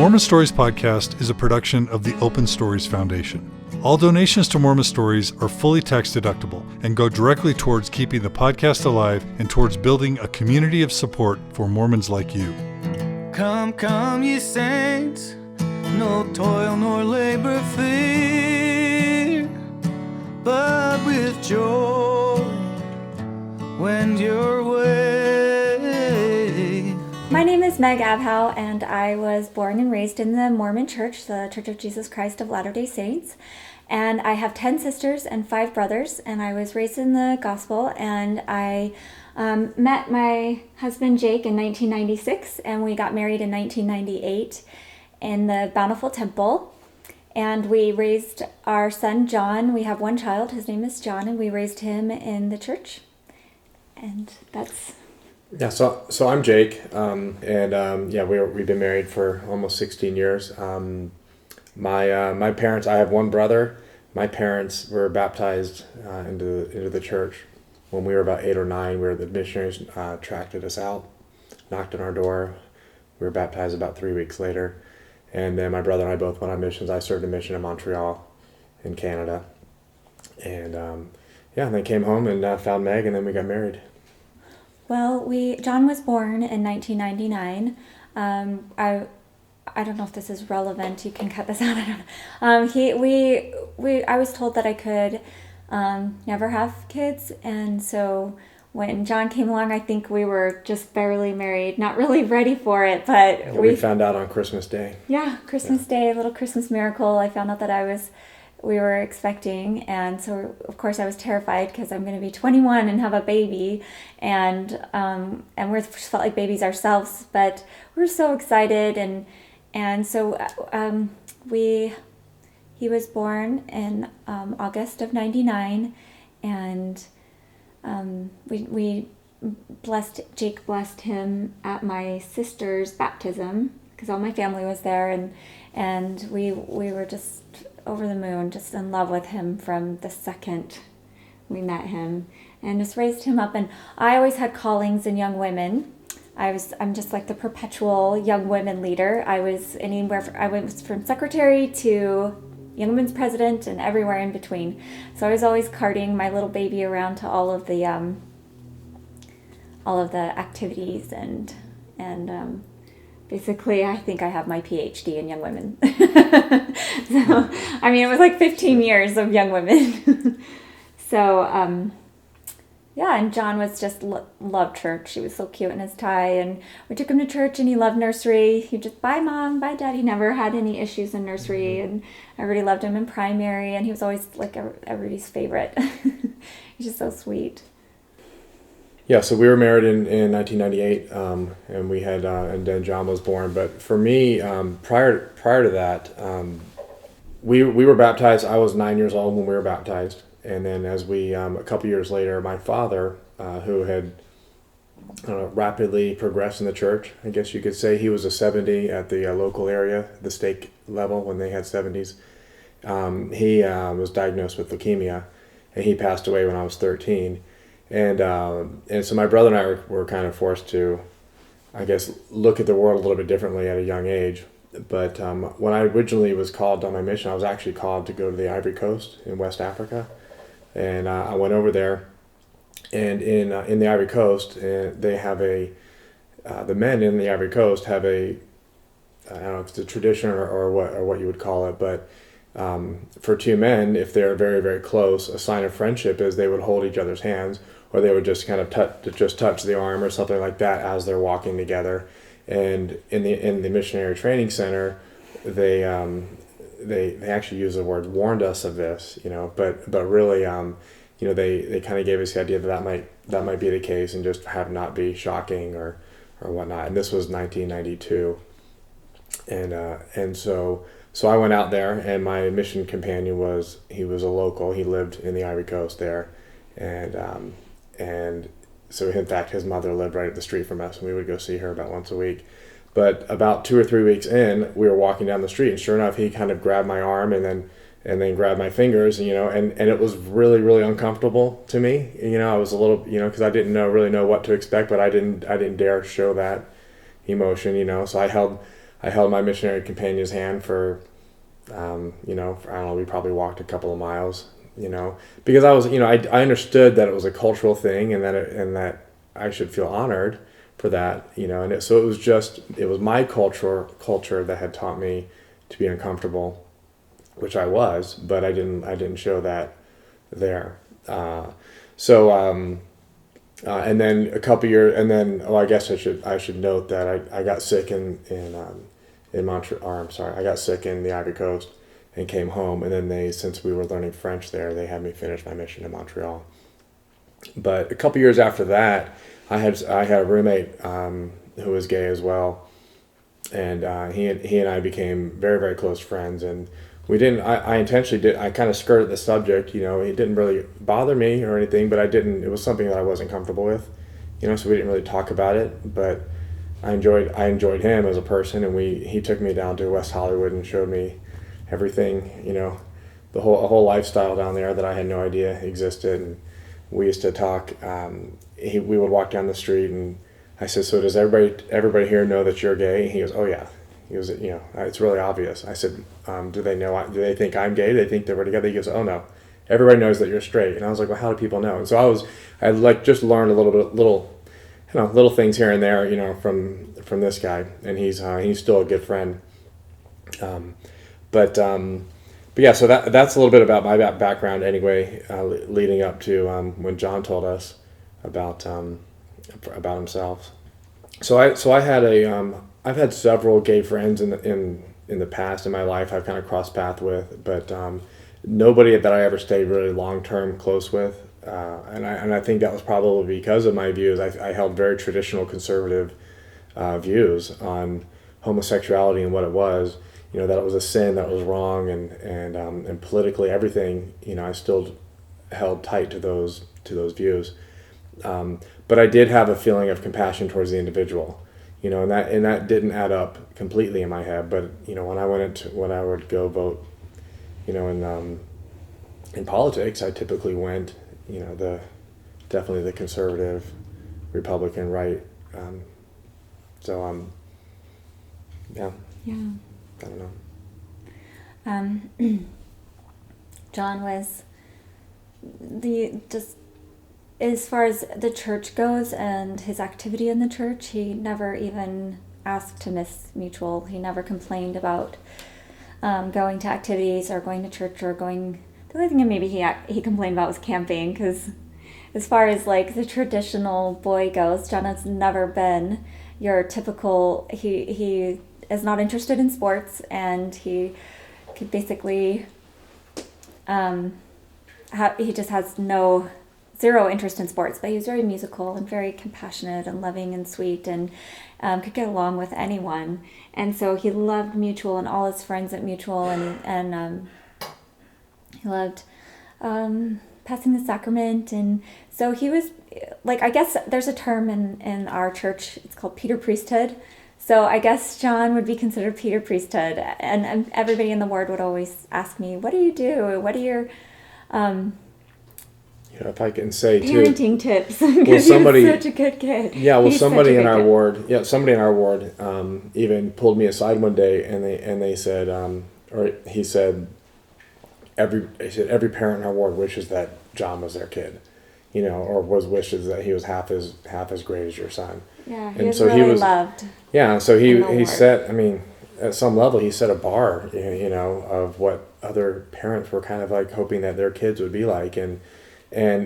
Mormon Stories Podcast is a production of the Open Stories Foundation. All donations to Mormon Stories are fully tax deductible and go directly towards keeping the podcast alive and towards building a community of support for Mormons like you. Come, come, ye saints, no toil nor labor fear, but with joy wend your way. My name is Meg Abhau, and I was born and raised in the Mormon Church, the Church of Jesus Christ of Latter-day Saints. And I have 10 sisters and 5 brothers, and I was raised in the gospel, and I met my husband Jake in 1996, and we got married in 1998 in the Bountiful Temple. And we raised our son John. We have one child, his name is John, and we raised him in the church. And that's... Yeah, so I'm Jake, we've been married for almost 16 years. My parents, I have one brother. My parents were baptized into the church when we were about 8 or 9. The missionaries tracted us out, knocked on our door. We were baptized about 3 weeks later, and then my brother and I both went on missions. I served a mission in Montreal, in Canada, and then came home and found Meg, and then we got married. Well, John was born in 1999. I don't know if this is relevant. You can cut this out. I was told that I could never have kids, and so when John came along, I think we were just barely married, not really ready for it, but we found out on Christmas Day. Yeah, Christmas Day, a little Christmas miracle. I found out that we were expecting, and so of course I was terrified because I'm going to be 21 and have a baby, and we felt like babies ourselves, but we're so excited, and so he was born in August of 99, and Jake blessed him at my sister's baptism because all my family was there, and we were just over the moon, just in love with him from the second we met him, and just raised him up. And I always had callings in young women. I'm just like the perpetual young women leader. I was from secretary to young women's president and everywhere in between. So I was always carting my little baby around to all of the activities, and basically, I think I have my PhD in young women. So, I mean, it was like 15 years of young women. So, and John was just loved church. He was so cute in his tie, and we took him to church, and he loved nursery. He just, bye mom, bye dad. He never had any issues in nursery, and everybody loved him in primary, and he was always like everybody's favorite. He's just so sweet. Yeah, so we were married in 1998, and we had, and then John was born. But for me, prior to that, we were baptized. I was 9 years old when we were baptized, and then as a couple years later, my father, who had rapidly progressed in the church, I guess you could say, he was a 70 at the local area, the stake level when they had 70s. He was diagnosed with leukemia, and he passed away when I was 13. And so my brother and I were kind of forced to, I guess, look at the world a little bit differently at a young age. But when I originally was called on my mission, I was actually called to go to the Ivory Coast in West Africa. And I went over there, and in the Ivory Coast, they have the men in the Ivory Coast have I don't know if it's a tradition or what you would call it, but for two men, if they're very, very close, a sign of friendship is they would hold each other's hands, or they would just kind of touch the arm or something like that as they're walking together. And in the missionary training center, they actually use the word warned us of this, but really, they kind of gave us the idea that might be the case, and just have not be shocking or whatnot. And this was 1992, and so I went out there, and my mission companion was a local. He lived in the Ivory Coast there, and so in fact his mother lived right up the street from us, and we would go see her about once a week. But about 2 or 3 weeks in, we were walking down the street, and sure enough, he kind of grabbed my arm and then grabbed my fingers, and it was really, really uncomfortable to me. I was a little, because I didn't really know what to expect, but I didn't dare show that emotion, so I I held my missionary companion's hand for, I don't know, we probably walked a couple of miles, because I was, I understood that it was a cultural thing and that I should feel honored for that, so it was my culture that had taught me to be uncomfortable, which I was, but I didn't show that there. And then a couple years, and then I guess I should note that I got sick in Montreal. Or I'm sorry, I got sick in the Ivory Coast and came home. And then since we were learning French there, they had me finish my mission in Montreal. But a couple years after that, I had a roommate who was gay as well, and he and I became very, very close friends. And we didn't. I intentionally did. I kind of skirted the subject. It didn't really bother me or anything, but I didn't. It was something that I wasn't comfortable with. So we didn't really talk about it. But I enjoyed him as a person, and he took me down to West Hollywood and showed me everything. A whole lifestyle down there that I had no idea existed. And we used to talk. We would walk down the street, and I said, "So does everybody here know that you're gay?" And he goes, "Oh yeah." He was, it's really obvious. I said, do they think I'm gay? Do they think that we're together? He goes, "Oh no, everybody knows that you're straight." And I was like, "Well, how do people know?" And so I just learned a little things here and there, from this guy, and he's still a good friend. But yeah, so that's a little bit about my background anyway, leading up to when John told us about himself. So I've had several gay friends in the past in my life. I've kind of crossed paths with, but nobody that I ever stayed really long term close with. And I think that was probably because of my views. I held very traditional conservative views on homosexuality and what it was. That it was a sin, that it was wrong, and politically everything. I still held tight to those views. But I did have a feeling of compassion towards the individual. And that didn't add up completely in my head. But when I would go vote, in politics, I typically went, definitely the conservative, Republican right. Yeah. Yeah. I don't know. John was as far as the church goes and his activity in the church, he never even asked to miss mutual. He never complained about going to activities or going to church or going. The only thing maybe he complained about was camping, because as far as like the traditional boy goes, John has never been your typical. He is not interested in sports, and he could basically he just has zero interest in sports, but he was very musical and very compassionate and loving and sweet, and could get along with anyone. And so he loved Mutual and all his friends at Mutual, and he loved passing the sacrament. And so he was like, I guess there's a term in our church, it's called Peter Priesthood. So I guess John would be considered Peter Priesthood, and everybody in the ward would always ask me, "What do you do? What are your if I can say parenting tips?" Because he was such a good kid. Yeah, well, somebody in our ward even pulled me aside one day, and they said, he said every parent in our ward wishes that John was their kid, or wishes that he was half as great as your son. Yeah, and was so really he was loved. Yeah, so he set. I mean, at some level, he set a bar, of what other parents were kind of like hoping that their kids would be like, and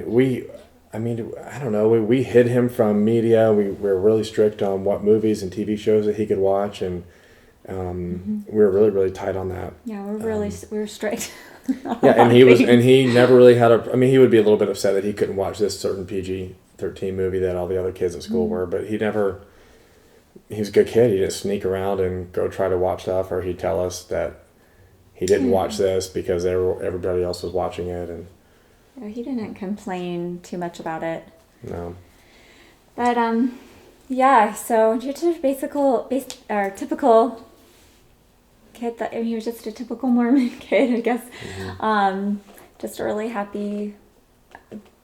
we, I don't know, we hid him from media. We were really strict on what movies and TV shows that he could watch, and we were really, really tight on that. Yeah, we were strict. Yeah, and he never really had he would be a little bit upset that he couldn't watch this certain PG-13 movie that all the other kids at school were, but he was a good kid. He just sneak around and go try to watch stuff, or he'd tell us that he didn't watch this because everybody else was watching it. And he didn't complain too much about it. No. But yeah, so just a typical kid. He was just a typical Mormon kid, I guess. Mm-hmm. Just a really happy,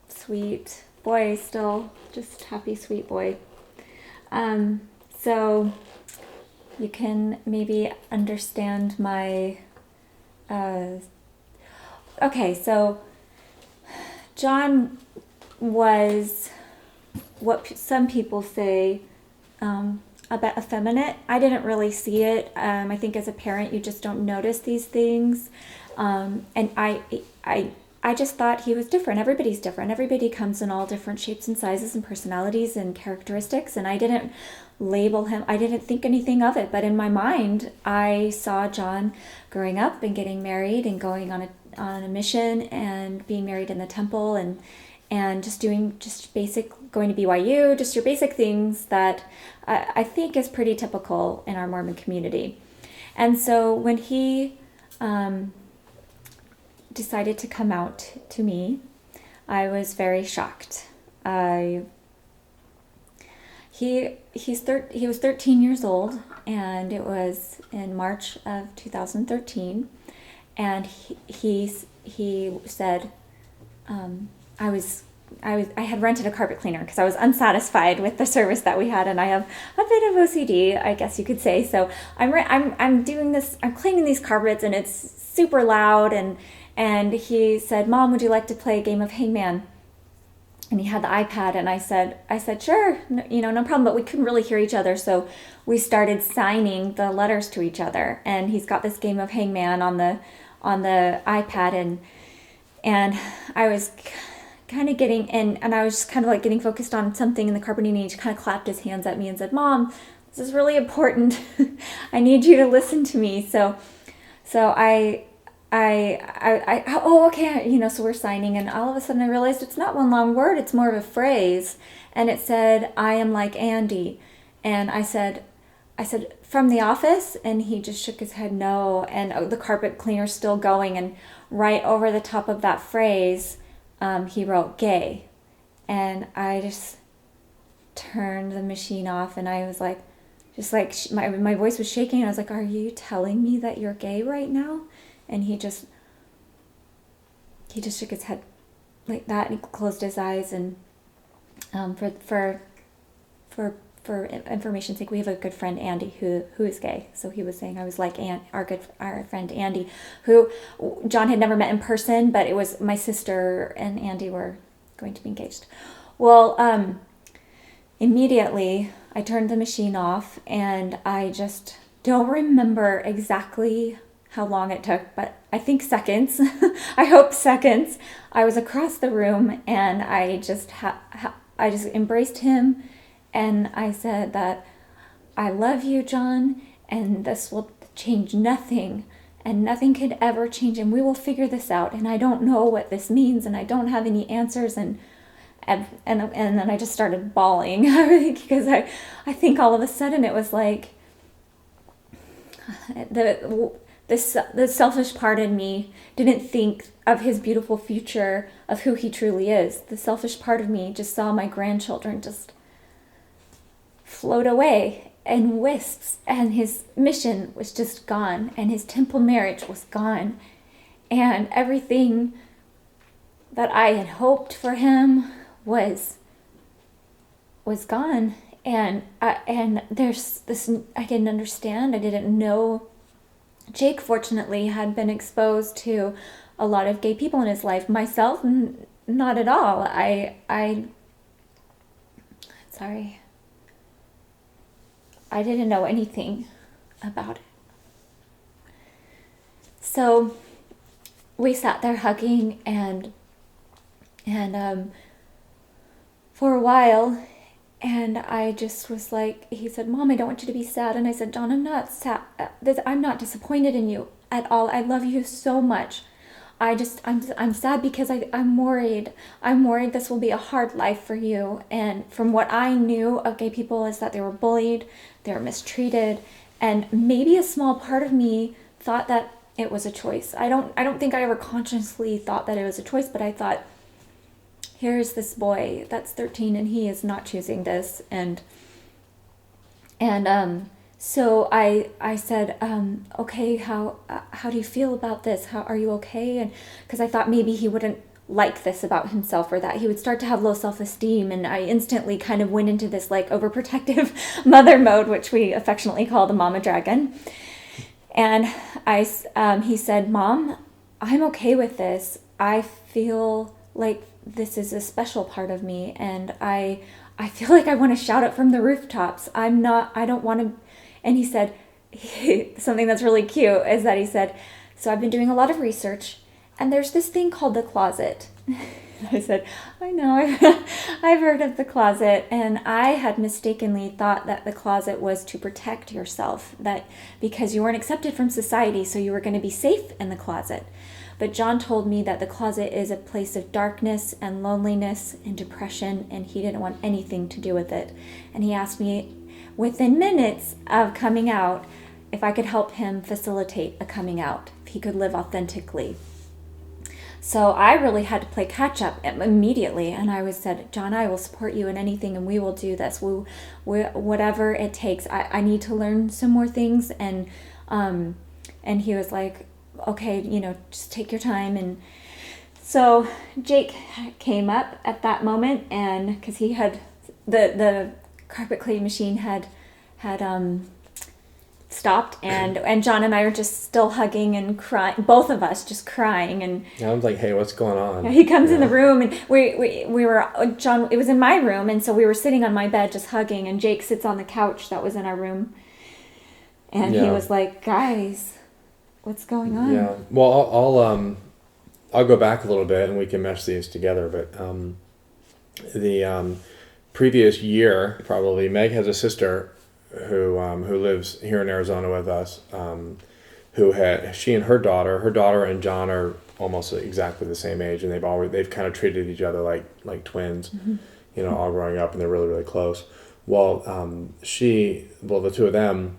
sweet boy. Still, just happy, sweet boy. So you can maybe understand my, okay, so John was what some people say about effeminate. I didn't really see it. I think as a parent, you just don't notice these things. And I just thought he was different. Everybody's different. Everybody comes in all different shapes and sizes and personalities and characteristics. And I didn't label him. I didn't think anything of it. But in my mind, I saw John growing up and getting married and going on a mission and being married in the temple and just doing just basic, going to BYU, just your basic things that I think is pretty typical in our Mormon community. And so when he decided to come out to me, I was very shocked. He was 13 years old, and it was in March of 2013, and he said, I had rented a carpet cleaner because I was unsatisfied with the service that we had, and I have a bit of OCD, I guess you could say. So I'm doing this. I'm cleaning these carpets, and it's super loud. And he said, "Mom, would you like to play a game of Hangman?" And he had the iPad, and I said, "Sure, no problem." But we couldn't really hear each other, so we started signing the letters to each other. And he's got this game of Hangman on the iPad, and I was kind of getting in, and I was just kind of like getting focused on something in the carpeting, and he just kind of clapped his hands at me and said, "Mom, this is really important. I need you to listen to me." So oh, okay, so we're signing, and all of a sudden I realized it's not one long word, it's more of a phrase, and it said, "I am like Andy." And I said, "From The Office?" And he just shook his head, "No." And the carpet cleaner's still going, and right over the top of that phrase, he wrote "gay." And I just turned the machine off, and I was like, my voice was shaking, and I was like, "Are you telling me that you're gay right now?" And he just shook his head like that, and he closed his eyes. And for information's sake, we have a good friend, Andy, who is gay. So he was saying I was like our friend Andy, who John had never met in person, but it was my sister and Andy were going to be engaged. Well, immediately I turned the machine off, and I just don't remember exactly how long it took, but I think seconds. I hope seconds. I was across the room, and I just I just embraced him, and I said that I love you, John, and this will change nothing, and nothing could ever change, and we will figure this out. And I don't know what this means, and I don't have any answers, and then I just started bawling because I think all of a sudden it was like the selfish part in me didn't think of his beautiful future, of who he truly is. The selfish part of me just saw my grandchildren just float away in wisps, and his mission was just gone, and his temple marriage was gone, and everything that I had hoped for him was gone. And there's this, I didn't understand. I didn't know. Jake, fortunately, had been exposed to a lot of gay people in his life. Myself, not at all. I didn't know anything about it. So we sat there hugging, and for a while, and I just was like, he said, "Mom, I don't want you to be sad." And I said, "John, I'm not sad. I'm not disappointed in you at all. I love you so much. I'm sad because I'm worried. I'm worried this will be a hard life for you." And from what I knew of gay people is that they were bullied, they were mistreated, and maybe a small part of me thought that it was a choice. I don't think I ever consciously thought that it was a choice, but I thought, here's this boy that's 13, and he is not choosing this. And so I said, "Okay, how do you feel about this? How are you okay?" And because I thought maybe he wouldn't like this about himself, or that he would start to have low self-esteem. And I instantly kind of went into this like overprotective mother mode, which we affectionately call the mama dragon. And he said, Mom, I'm okay with this. I feel like this is a special part of me, and I feel like I want to shout it from the rooftops. I don't want to. And he said, something that's really cute is that he said, so I've been doing a lot of research, and there's this thing called the closet. I said, I know, I've heard of the closet, and I had mistakenly thought that the closet was to protect yourself, that because you weren't accepted from society, so you were going to be safe in the closet. But John told me that the closet is a place of darkness and loneliness and depression, and he didn't want anything to do with it. And he asked me within minutes of coming out if I could help him facilitate a coming out, if he could live authentically. So I really had to play catch up immediately, and I said, John, I will support you in anything, and we will do this. Whatever it takes. I need to learn some more things, and he was like, okay, just take your time. And so Jake came up at that moment, and because he had the carpet cleaning machine had stopped, and John and I were just still hugging and crying, both of us just crying. And I was like, hey, what's going on? He comes in the room, and we were, John, it was in my room, and so we were sitting on my bed just hugging, and Jake sits on the couch that was in our room, and he was like, guys, what's going on? Yeah, well, I'll go back a little bit and we can mesh these together, but the previous year, probably, Meg has a sister who lives here in Arizona with us, she and her daughter and John are almost exactly the same age, and they've kind of treated each other like twins, all growing up, and they're really, really close. Well, the two of them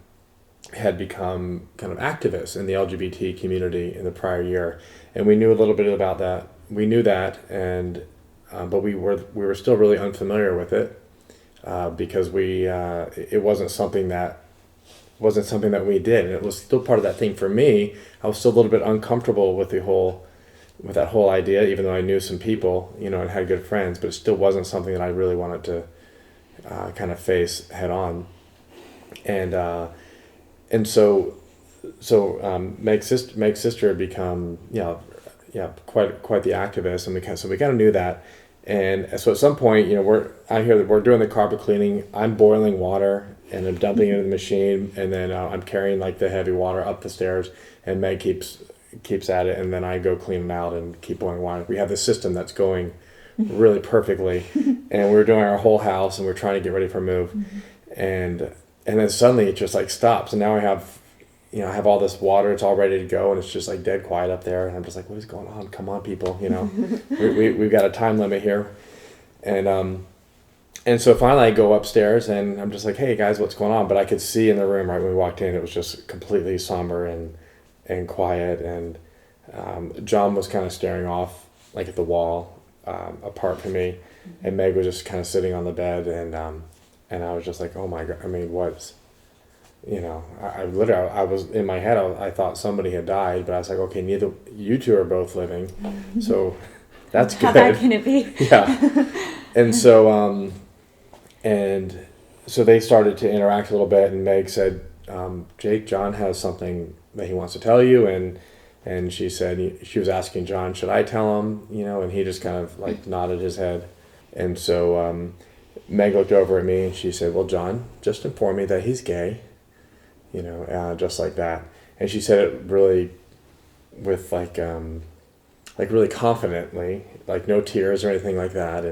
had become kind of activists in the LGBT community in the prior year, and we knew a little bit about that. We knew that, and but we were still really unfamiliar with it. Because it wasn't something that we did, and it was still part of that thing for me. I was still a little bit uncomfortable with that whole idea, even though I knew some people, and had good friends, but it still wasn't something that I really wanted to kind of face head on. And so Meg's sister had become quite the activist, and we kind of knew that. And so at some point, I hear that we're doing the carpet cleaning. I'm boiling water and I'm dumping it in the machine, and then I'm carrying like the heavy water up the stairs, and Meg keeps at it, and then I go clean it out and keep boiling water. We have this system that's going really perfectly, and we're doing our whole house, and we're trying to get ready for a move, and then suddenly it just like stops, and now I have all this water, it's all ready to go, and it's just like dead quiet up there, and I'm just like, what is going on? Come on, people, we've got a time limit here. And so finally I go upstairs, and I'm just like, hey guys, what's going on? But I could see in the room right when we walked in, it was just completely somber and quiet, and John was kind of staring off like at the wall apart from me, and Meg was just kind of sitting on the bed, and I was just like, oh my God, I mean, what's, I was in my head, I thought somebody had died, but I was like, okay, neither you two are both living, so that's good. How bad can it be? Yeah. And so they started to interact a little bit, and Meg said, Jake, John has something that he wants to tell you, and she said, she was asking John, should I tell him, and he just kind of like nodded his head. And so Meg looked over at me, and she said, well, John, just inform me that he's gay. Just like that. And she said it really with like really confidently, like no tears or anything like that.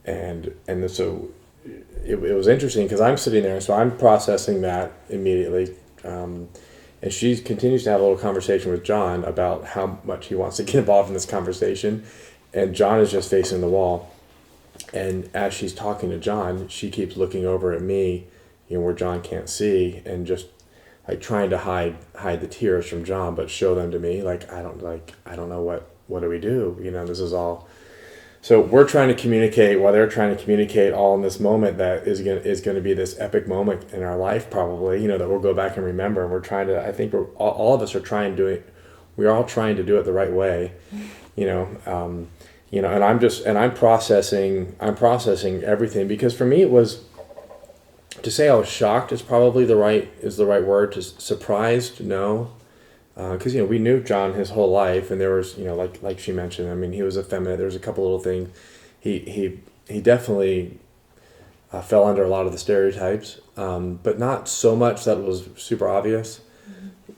And so it was interesting because I'm sitting there, so I'm processing that immediately. And she continues to have a little conversation with John about how much he wants to get involved in this conversation. And John is just facing the wall. And as she's talking to John, she keeps looking over at me, where John can't see, and just like trying to hide the tears from John, but show them to me. Like, I don't know what do we do? This is all. So we're trying to communicate while they're trying to communicate, all in this moment that is going to be this epic moment in our life, probably, that we'll go back and remember. And we're trying to, I think all of us are trying to do it. We're all trying to do it the right way, and I'm processing everything, because for me it was, to say I was shocked is probably the right word. To surprised, no, because we knew John his whole life, and there was, like she mentioned, I mean, he was effeminate. There was a couple little things. He definitely fell under a lot of the stereotypes, but not so much that it was super obvious.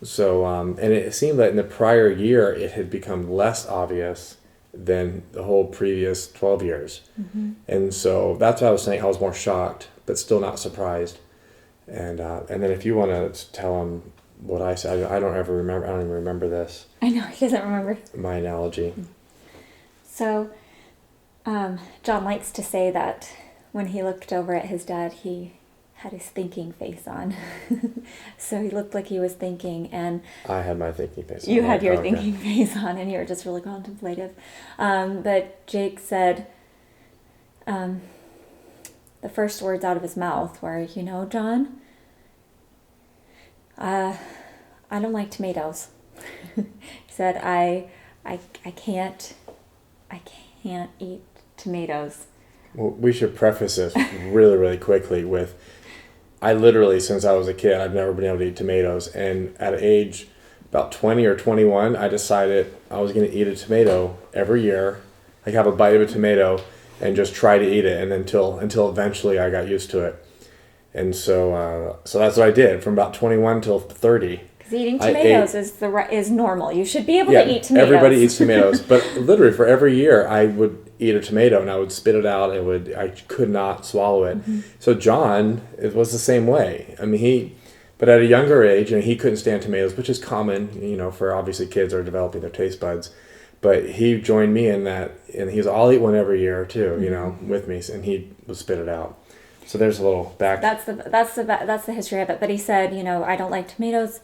So and it seemed that in the prior year it had become less obvious than the whole previous 12 years. And so that's why I was saying I was more shocked, but still not surprised. And then if you want to tell him what I said, I don't even remember this. I know, he doesn't remember. My analogy. So, John likes to say that when he looked over at his dad, he had his thinking face on. So he looked like he was thinking, and I had my thinking face on. You had your thinking face on, and you were just really contemplative. But Jake said, the first words out of his mouth were, John, I don't like tomatoes. He said, I can't eat tomatoes. Well, we should preface this really, really quickly with, I literally, since I was a kid, I've never been able to eat tomatoes. And at age about 20 or 21, I decided I was going to eat a tomato every year. Like, have a bite of a tomato and just try to eat it, and until eventually I got used to it. And so that's what I did from about 21 till 30. Because eating tomatoes is normal. You should be able to eat tomatoes. Everybody eats tomatoes, but literally for every year I would eat a tomato and I would spit it out. I could not swallow it. So John, it was the same way. I mean, but at a younger age, and he couldn't stand tomatoes, which is common, for obviously kids are developing their taste buds. But he joined me in that, and he's I'll eat one every year too, with me, and he would spit it out. So there's a little back. That's the history of it. But he said, I don't like tomatoes,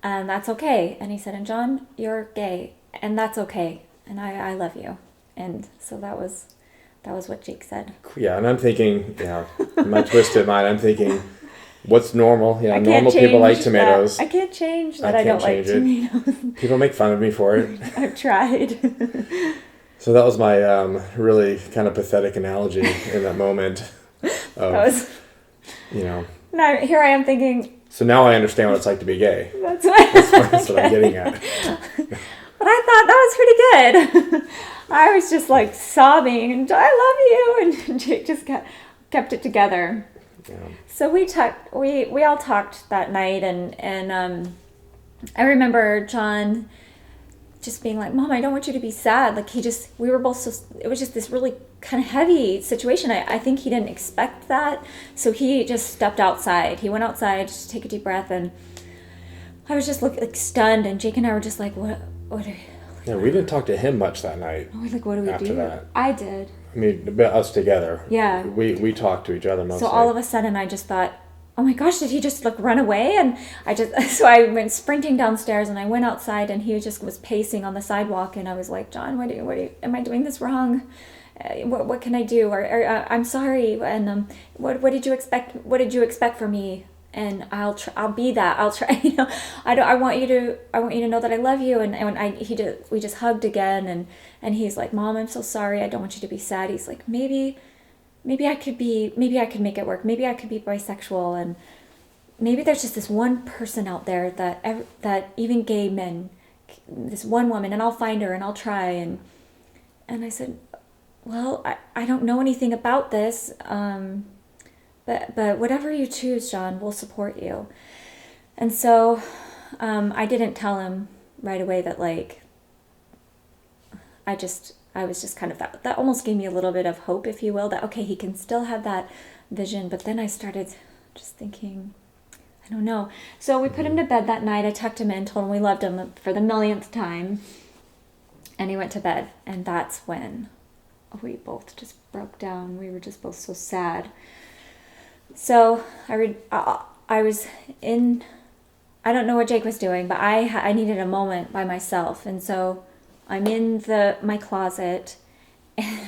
and that's okay. And he said, and John, you're gay, and that's okay, and I love you. And so that was what Jake said. Yeah, and I'm thinking, in my twisted mind, I'm thinking, what's normal? Normal people like tomatoes. I can't change that I don't like tomatoes. People make fun of me for it. I've tried. So that was my really kind of pathetic analogy in that moment. Now here I am thinking. So now I understand what it's like to be gay. That's what I'm getting at. But I thought that was pretty good. I was just like sobbing and I love you, and Jake just kept it together. Yeah. So we all talked that night, and I remember John just being like, Mom, I don't want you to be sad. Like we were both it was just this really kind of heavy situation. I think he didn't expect that. So he just stepped outside. He went outside just to take a deep breath, and I was just like stunned, and Jake and I were just like, what are you? Yeah, we didn't talk to him much that night. I was like, what do we after do? That. I did. I mean, us together. Yeah. We talked to each other mostly. So all of a sudden I just thought, oh my gosh, did he just run away? And so I went sprinting downstairs, and I went outside, and he just was pacing on the sidewalk, and I was like, John, what am I doing this wrong? What can I do? Or I'm sorry. And what did you expect? What did you expect from me? And I'll be that. I'll try. I want you to know that I love you. And we just hugged again. And he's like, Mom, I'm so sorry. I don't want you to be sad. He's like, maybe I could make it work. Maybe I could be bisexual, and maybe there's just this one person out there that even gay men, this one woman, and I'll find her and I'll try. And I said, well, I don't know anything about this. But whatever you choose, John, we'll support you. And so I didn't tell him right away that, like, I was just kind of, that almost gave me a little bit of hope, if you will, that, okay, he can still have that vision. But then I started just thinking, I don't know. So we put him to bed that night. I tucked him in, told him we loved him for the millionth time. And he went to bed. And that's when we both just broke down. We were just both so sad. So I was in, I don't know what Jake was doing, but I needed a moment by myself. And so I'm in my closet, and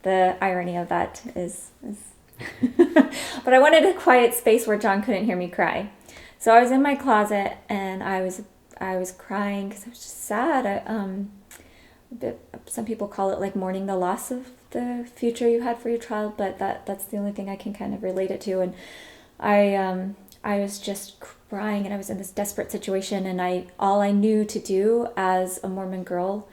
the irony of that is but I wanted a quiet space where John couldn't hear me cry. So I was in my closet, and I was crying because I was just sad. some people call it like mourning the loss of the future you had for your child, but that's the only thing I can kind of relate it to. And I was just crying, and I was in this desperate situation, and all I knew to do as a Mormon girl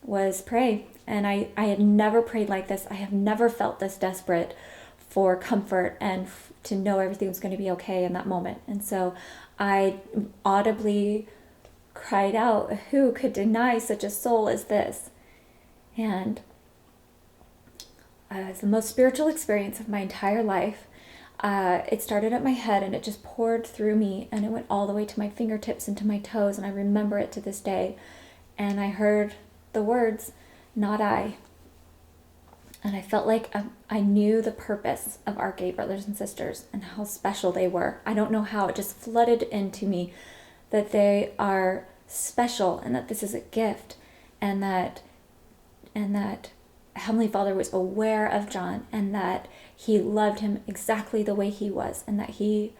was pray. And I had never prayed like this. I have never felt this desperate for comfort and to know everything was going to be okay in that moment. And so I audibly cried out, "Who could deny such a soul as this?" And it was the most spiritual experience of my entire life. It started at my head, and it just poured through me, and it went all the way to my fingertips and to my toes, and I remember it to this day. And I heard the words, "Not I." And I felt like I knew the purpose of our gay brothers and sisters and how special they were. I don't know how, it just flooded into me that they are special, and that this is a gift, and that Heavenly Father was aware of John, and that he loved him exactly the way he was, and that he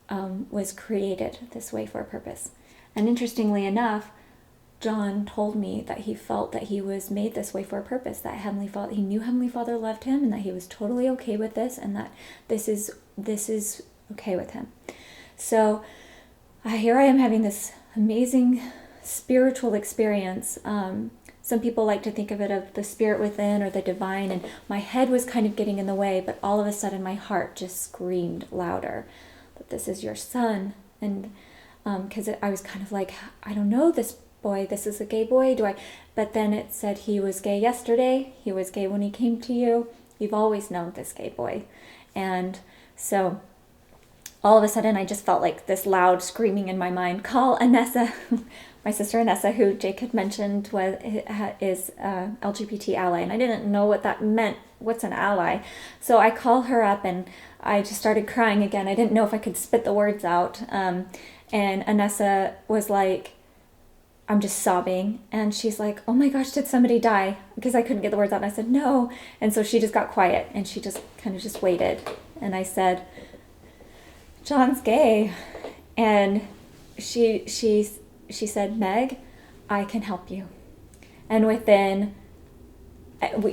was created this way for a purpose. And interestingly enough, John told me that he felt that he was made this way for a purpose, that he knew Heavenly Father loved him, and that he was totally okay with this, and that this is okay with him. So here I am having this amazing spiritual experience. Some people like to think of it of the spirit within or the divine, and my head was kind of getting in the way, but all of a sudden my heart just screamed louder that this is your son. And because I was kind of like, I don't know this boy, this is a gay boy, but then it said he was gay yesterday, he was gay when he came to you, you've always known this gay boy. And so all of a sudden I just felt like this loud screaming in my mind, call Anessa, my sister Anessa, who Jake had mentioned is LGBT ally, and I didn't know what that meant. What's an ally? So I call her up, and I just started crying again. I didn't know if I could spit the words out. And Anessa was like, I'm just sobbing, and she's like, "Oh my gosh, did somebody die?" Because I couldn't get the words out, and I said, "No." And so she just got quiet, and she just kind of just waited. And I said, "John's gay." And she said, "Meg, I can help you." And within,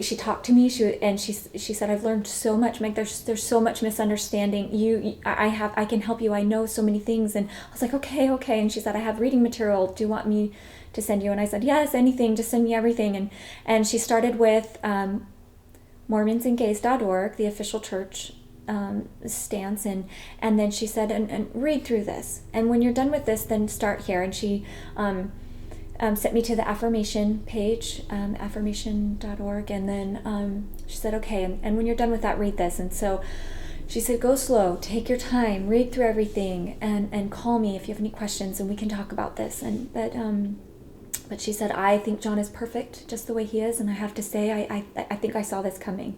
she talked to me. She said, "I've learned so much, Meg. There's so much misunderstanding. I can help you. I know so many things." And I was like, okay. And she said, "I have reading material. Do you want me to send you?" And I said, "Yes, anything. Just send me everything." And she started with MormonsandGays.org, the official church stance, and then she said, and read through this, and when you're done with this, then start here. And she sent me to the affirmation page, affirmation.org, and then she said, "Okay, and when you're done with that, read this." And so she said, "Go slow, take your time, read through everything, and call me if you have any questions, and we can talk about this." And but she said, "I think John is perfect just the way he is, and I have to say, I think I saw this coming."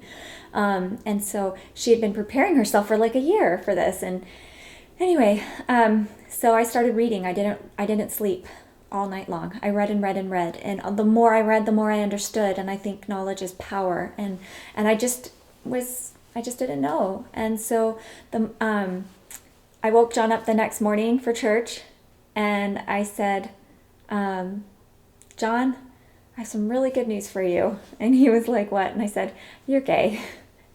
And so she had been preparing herself for like a year for this. And anyway, so I started reading. I didn't sleep all night long. I read and read and read. And the more I read, the more I understood. And I think knowledge is power. And I just didn't know. And so I woke John up the next morning for church, and I said, "John, I have some really good news for you." And he was like, "What?" And I said, "You're gay,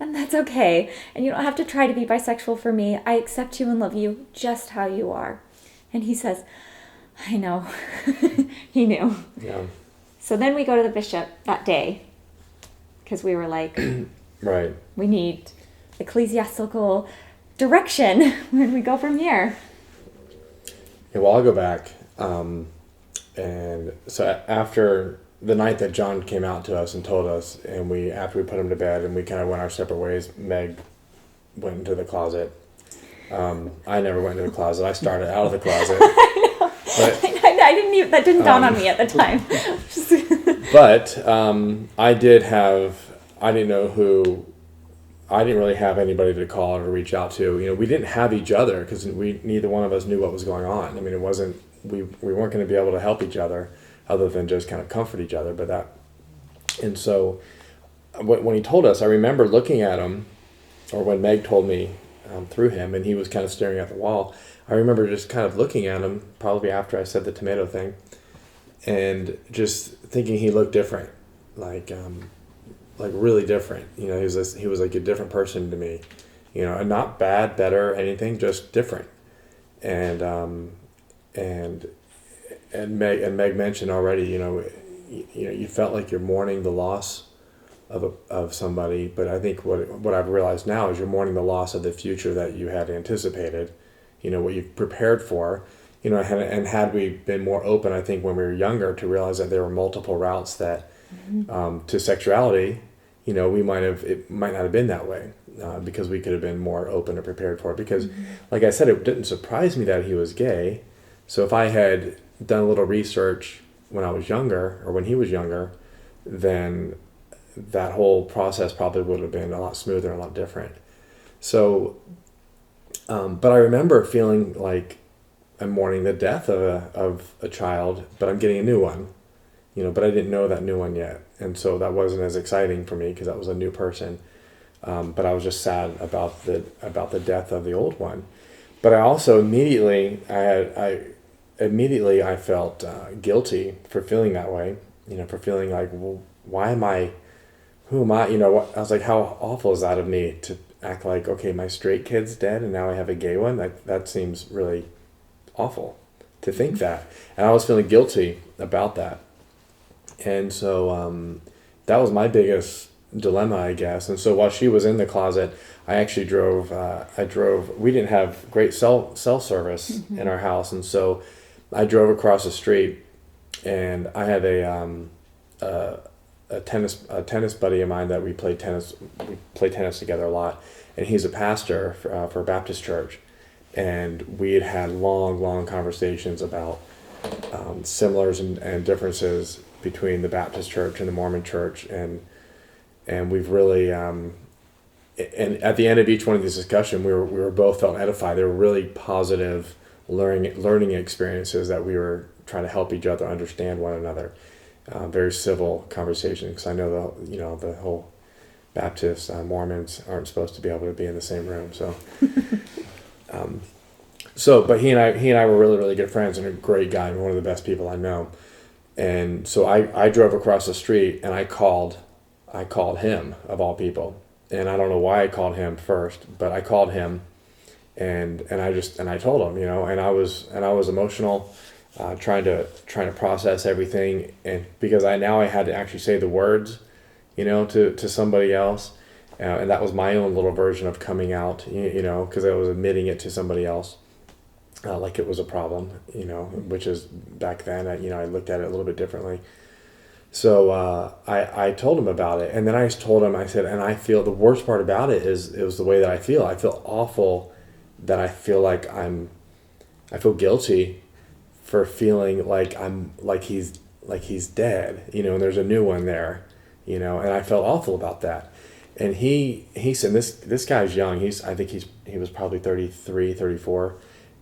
and that's okay. And you don't have to try to be bisexual for me. I accept you and love you just how you are." And he says, "I know." He knew. Yeah. So then we go to the bishop that day, because we were like, right, we need ecclesiastical direction when we go from here. Yeah, well, I'll go back. And so after the night that John came out to us and told us, and after we put him to bed and we kind of went our separate ways, Meg went into the closet. I never went into the closet. I started out of the closet. I know. But, I didn't even, that didn't dawn on me at the time. But I didn't really have anybody to call or to reach out to. You know, we didn't have each other because neither one of us knew what was going on. I mean, it wasn't, we weren't going to be able to help each other other than just kind of comfort each other. And so when he told us, I remember looking at him, or when Meg told me through him, and he was kind of staring at the wall, I remember just kind of looking at him, probably after I said the tomato thing, and just thinking he looked different, like really different. You know, he was like a different person to me, you know, and not bad, better, anything, just different. And Meg mentioned already, you know, you felt like you're mourning the loss of somebody, but I think what I've realized now is you're mourning the loss of the future that you had anticipated, you know, what you prepared for, you know, and had we been more open, I think when we were younger, to realize that there were multiple routes that to sexuality, you know, it might not have been that way, because we could have been more open and prepared for it. Because, like I said, it didn't surprise me that he was gay. So if I had done a little research when I was younger, or when he was younger, then that whole process probably would have been a lot smoother and a lot different. So, but I remember feeling like I'm mourning the death of a child, but I'm getting a new one, you know, but I didn't know that new one yet. And so that wasn't as exciting for me because that was a new person. But I was just sad about the death of the old one. But I also immediately I felt guilty for feeling that way, you know, for feeling like, well, who am I? You know, I was like, how awful is that of me to act like, okay, my straight kid's dead and now I have a gay one? That seems really awful to think that. And I was feeling guilty about that. And so that was my biggest dilemma, I guess. And so while she was in the closet, I actually drove, we didn't have great cell service in our house. And so I drove across the street, and I had a tennis buddy of mine that we play tennis together a lot, and he's a pastor for a Baptist church, and we had long conversations about similars and differences between the Baptist church and the Mormon church, and we've really and at the end of each one of these discussions, we were both felt edified. They were really positive learning experiences that we were trying to help each other understand one another. Very civil conversation, because I know the whole Baptist Mormons aren't supposed to be able to be in the same room. So, but he and I were really, really good friends, and a great guy, and one of the best people I know. And so I drove across the street, and I called him, of all people, and I don't know why I called him first, but I called him, and I told him, you know, and I was emotional. Trying to process everything, and because I had to actually say the words, you know, to somebody else, and that was my own little version of coming out, you know, because I was admitting it to somebody else, like it was a problem, you know, which is back then, I looked at it a little bit differently. So I told him about it, and then I told him, I said, and I feel the worst part about it was the way that I feel. I feel awful that I feel like I feel guilty for feeling like he's dead, you know, and there's a new one there, you know, and I felt awful about that. And he said, this guy's young. I think he was probably 33, 34.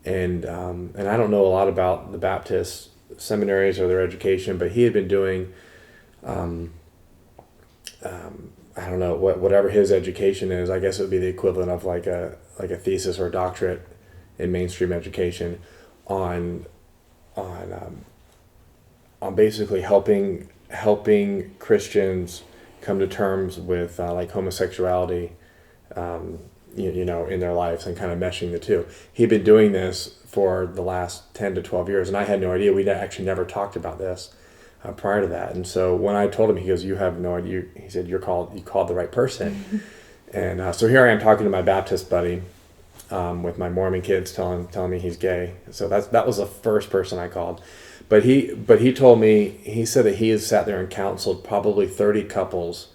And I don't know a lot about the Baptist seminaries or their education, but he had been doing, I don't know, whatever his education is. I guess it would be the equivalent of like a thesis or a doctorate in mainstream education on basically helping Christians come to terms with like homosexuality, you know, in their lives, and kind of meshing the two. He'd been doing this for the last 10 to 12 years, and I had no idea. We'd actually never talked about this prior to that. And so when I told him, he goes, "You have no idea." He said, you called the right person." And so here I am talking to my Baptist buddy, with my Mormon kids telling me he's gay. So that was the first person I called. But he told me, he said that he has sat there and counseled probably 30 couples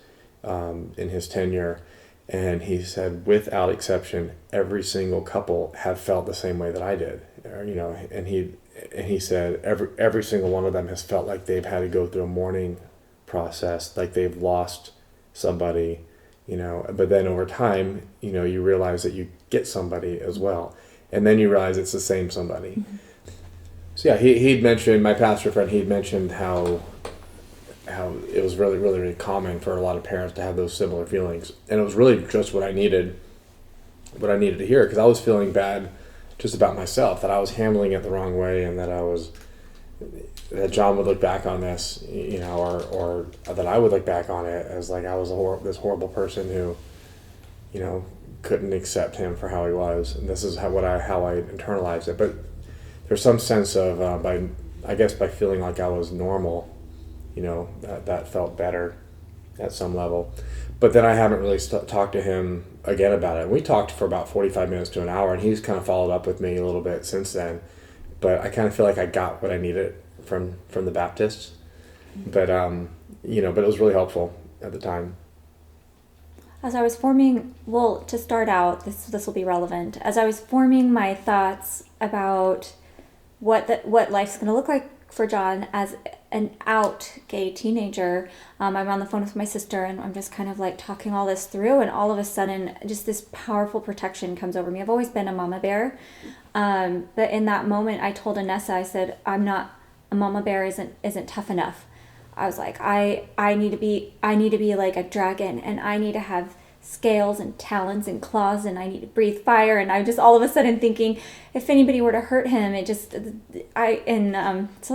in his tenure, and he said without exception every single couple have felt the same way that I did, you know. And he said every single one of them has felt like they've had to go through a mourning process, like they've lost somebody, you know. But then over time, you know, you realize that you get somebody as well, and then you realize it's the same somebody. Mm-hmm. So yeah, he'd mentioned, my pastor friend, he'd mentioned how it was really, really, really common for a lot of parents to have those similar feelings, and it was really just what I needed to hear, because I was feeling bad just about myself, that I was handling it the wrong way, and that I was that John would look back on this, or that I would look back on it as like I was this horrible person who, couldn't accept him for how he was. And this is how I internalized it. But there's some sense of by feeling like I was normal, that felt better at some level. But then I haven't really talked to him again about it. We talked for about 45 minutes to an hour, and he's kind of followed up with me a little bit since then. But I kind of feel like I got what I needed from the Baptists. But but it was really helpful at the time. As I was forming, to start out, this will be relevant. As I was forming my thoughts about what life's going to look like for John as an out gay teenager, I'm on the phone with my sister, and I'm just kind of like talking all this through, and all of a sudden, just this powerful protection comes over me. I've always been a mama bear, but in that moment, I told Anessa, I said, "I'm not a mama bear. Isn't tough enough." I was like, I need to be like a dragon, and I need to have scales and talons and claws, and I need to breathe fire. And I just all of a sudden thinking, if anybody were to hurt him, so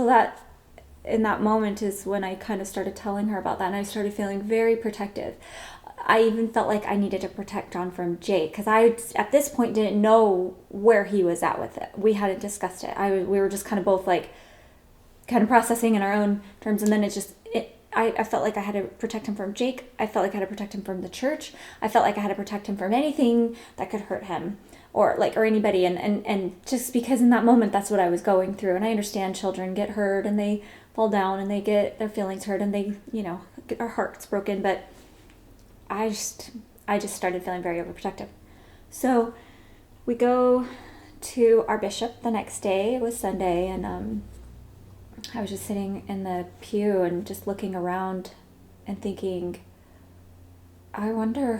that in that moment is when I kind of started telling her about that, and I started feeling very protective. I even felt like I needed to protect John from Jake, because I at this point didn't know where he was at with it. We hadn't discussed it. We were just kind of both like kind of processing in our own terms, and then I felt like I had to protect him from Jake. I felt like I had to protect him from the church. I felt like I had to protect him from anything that could hurt him or anybody, and just because in that moment that's what I was going through. And I understand children get hurt and they fall down and they get their feelings hurt and they get our hearts broken, but I just started feeling very overprotective. So we go to our bishop the next day. It was Sunday, and I was just sitting in the pew and just looking around and thinking, I wonder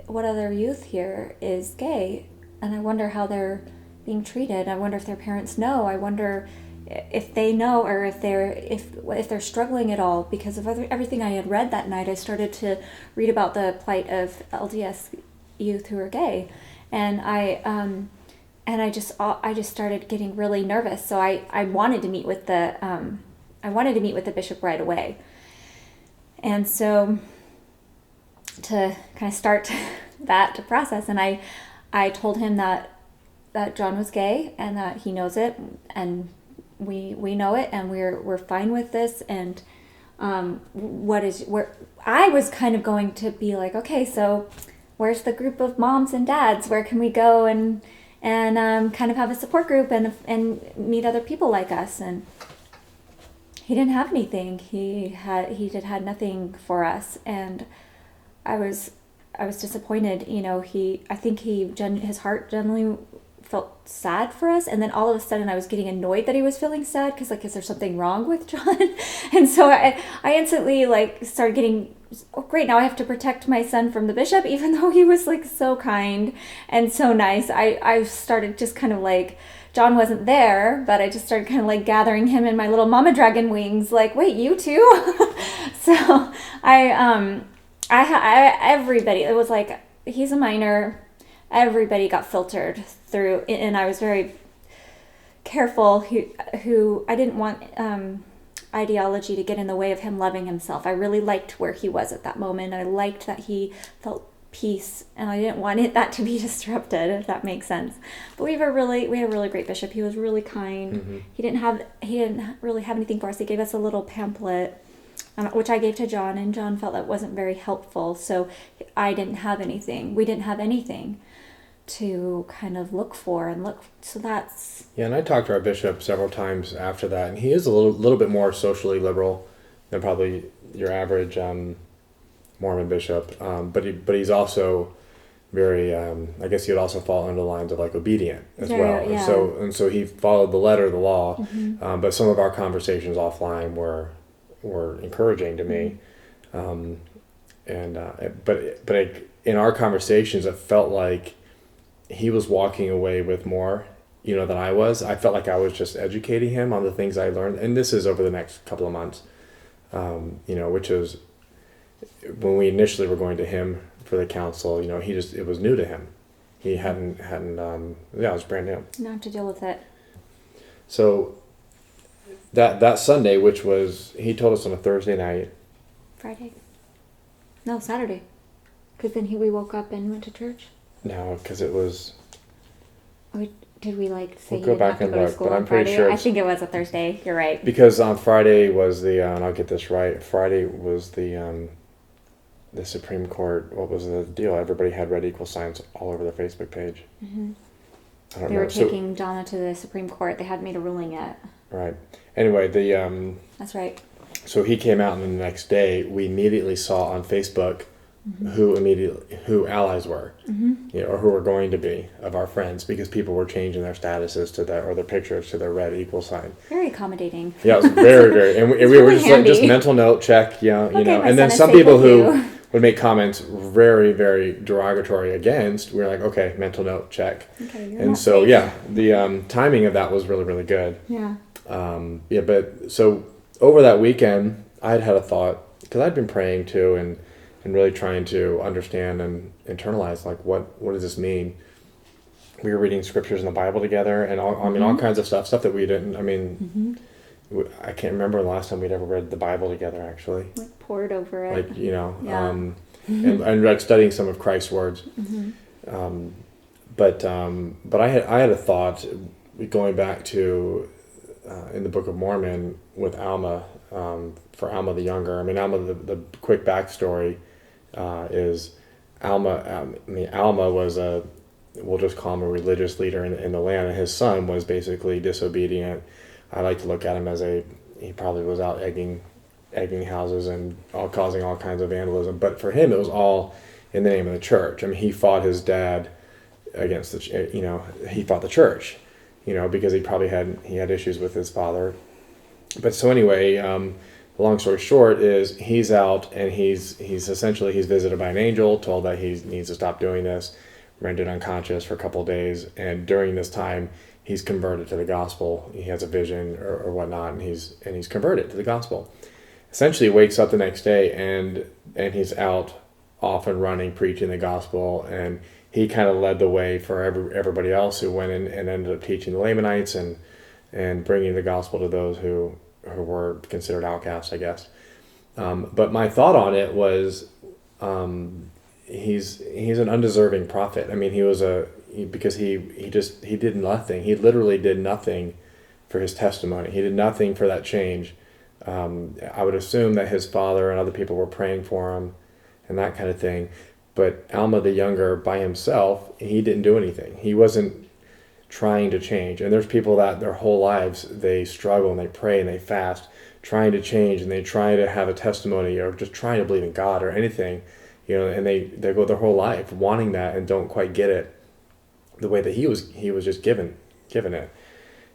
what other youth here is gay, and I wonder how they're being treated. I wonder if their parents know. I wonder if they know, or if they're struggling at all. Because of everything I had read that night, I started to read about the plight of LDS youth who are gay, and I just started getting really nervous. So I wanted to meet with the bishop right away. And so to kind of start that process, and I told him that John was gay and that he knows it, and we know it, and we're fine with this. And where I was kind of going to be like, okay, so where's the group of moms and dads? Where can we go and kind of have a support group and meet other people like us? And he didn't have anything. He had nothing for us, and I was disappointed. I think his heart generally felt sad for us, and then all of a sudden I was getting annoyed that he was feeling sad, because is there something wrong with John? And so I instantly started getting, oh great, now I have to protect my son from the bishop, even though he was so kind and so nice. I started just kind of John wasn't there, but I just started kind of gathering him in my little mama dragon wings, wait, you too? So everybody, it was he's a minor, everybody got filtered through, and I was very careful who I didn't want ideology to get in the way of him loving himself. I really liked where he was at that moment. I liked that he felt peace, and I didn't want that to be disrupted, if that makes sense. But we had a really great bishop. He was really kind. Mm-hmm. He didn't really have anything for us. He gave us a little pamphlet, which I gave to John, and John felt that wasn't very helpful. So I didn't have anything. We didn't have anything to kind of look for and look. So that's... Yeah, and I talked to our bishop several times after that, and he is a little bit more socially liberal than probably your average Mormon bishop, but he's also very, I guess he would also fall under the lines of obedient as well. Yeah. So he followed the letter of the law, mm-hmm. But some of our conversations offline were encouraging to me, but in our conversations, it felt like he was walking away with more, than I was. I felt like I was just educating him on the things I learned, and this is over the next couple of months, which is when we initially were going to him for the council. It was new to him. He hadn't. It was brand new. Not to deal with it. So, that Sunday, which was, he told us on a Thursday night. Friday. No, Saturday. Because then we woke up and went to church. No, because it was... Did we like say We'll you go didn't back have to and go to look, school but on I'm pretty Friday? sure I it's- think it was a Thursday. You're right. Because on Friday was the, and I'll get this right, Friday was the Supreme Court, what was the deal? Everybody had red equal signs all over their Facebook page. Mm-hmm. I don't They know. were taking Donna to the Supreme Court. They hadn't made a ruling yet. Right. Anyway, the That's right. so he came out, and the next day we immediately saw on Facebook who allies were, you know, or who were going to be of our friends, because people were changing their statuses to that, or their pictures to their red equal sign. Very accommodating. Yeah, it was very, very, and we were really just like, just handy. mental note check, you know, Okay, my and then son is some safe people with who you. would make comments very, very derogatory against. We were like, okay, mental note check. Okay, you're And not so safe. yeah, the timing of that was really, really good. Yeah. Yeah, but so over that weekend, I had a thought, because I'd been praying too, and really trying to understand and internalize, like, what does this mean? We were reading scriptures in the Bible together, and all kinds of stuff that we didn't. I mean, I can't remember the last time we'd ever read the Bible together, actually. Like poured over it. Like, you know, Yeah. and like studying some of Christ's words. But I had a thought going back to in the Book of Mormon with Alma, for Alma the Younger. I mean, Alma, the quick backstory is Alma. Alma was we'll just call him a religious leader in the land, and his son was basically disobedient. I like to look at him as he probably was out egging houses and causing all kinds of vandalism. But for him, it was all in the name of the church. I mean, he fought his dad against he fought the church, because he had issues with his father. But so anyway, long story short is he's out, and he's visited by an angel, told that he needs to stop doing this, rendered unconscious for a couple of days, and during this time he's converted to the gospel. He has a vision or whatnot, and he's converted to the gospel. Essentially wakes up the next day and he's out off and running, preaching the gospel, and he kind of led the way for everybody else who went in and ended up teaching the Lamanites and bringing the gospel to those who were considered outcasts, I guess. But my thought on it was, he's an undeserving prophet. I mean, because he did nothing. He literally did nothing for his testimony. He did nothing for that change. I would assume that his father and other people were praying for him and that kind of thing. But Alma the Younger, by himself, he didn't do anything. He wasn't trying to change. And there's people that their whole lives, they struggle and they pray and they fast, trying to change, and they try to have a testimony or just trying to believe in God or anything, and they go their whole life wanting that and don't quite get it the way that he was just given it.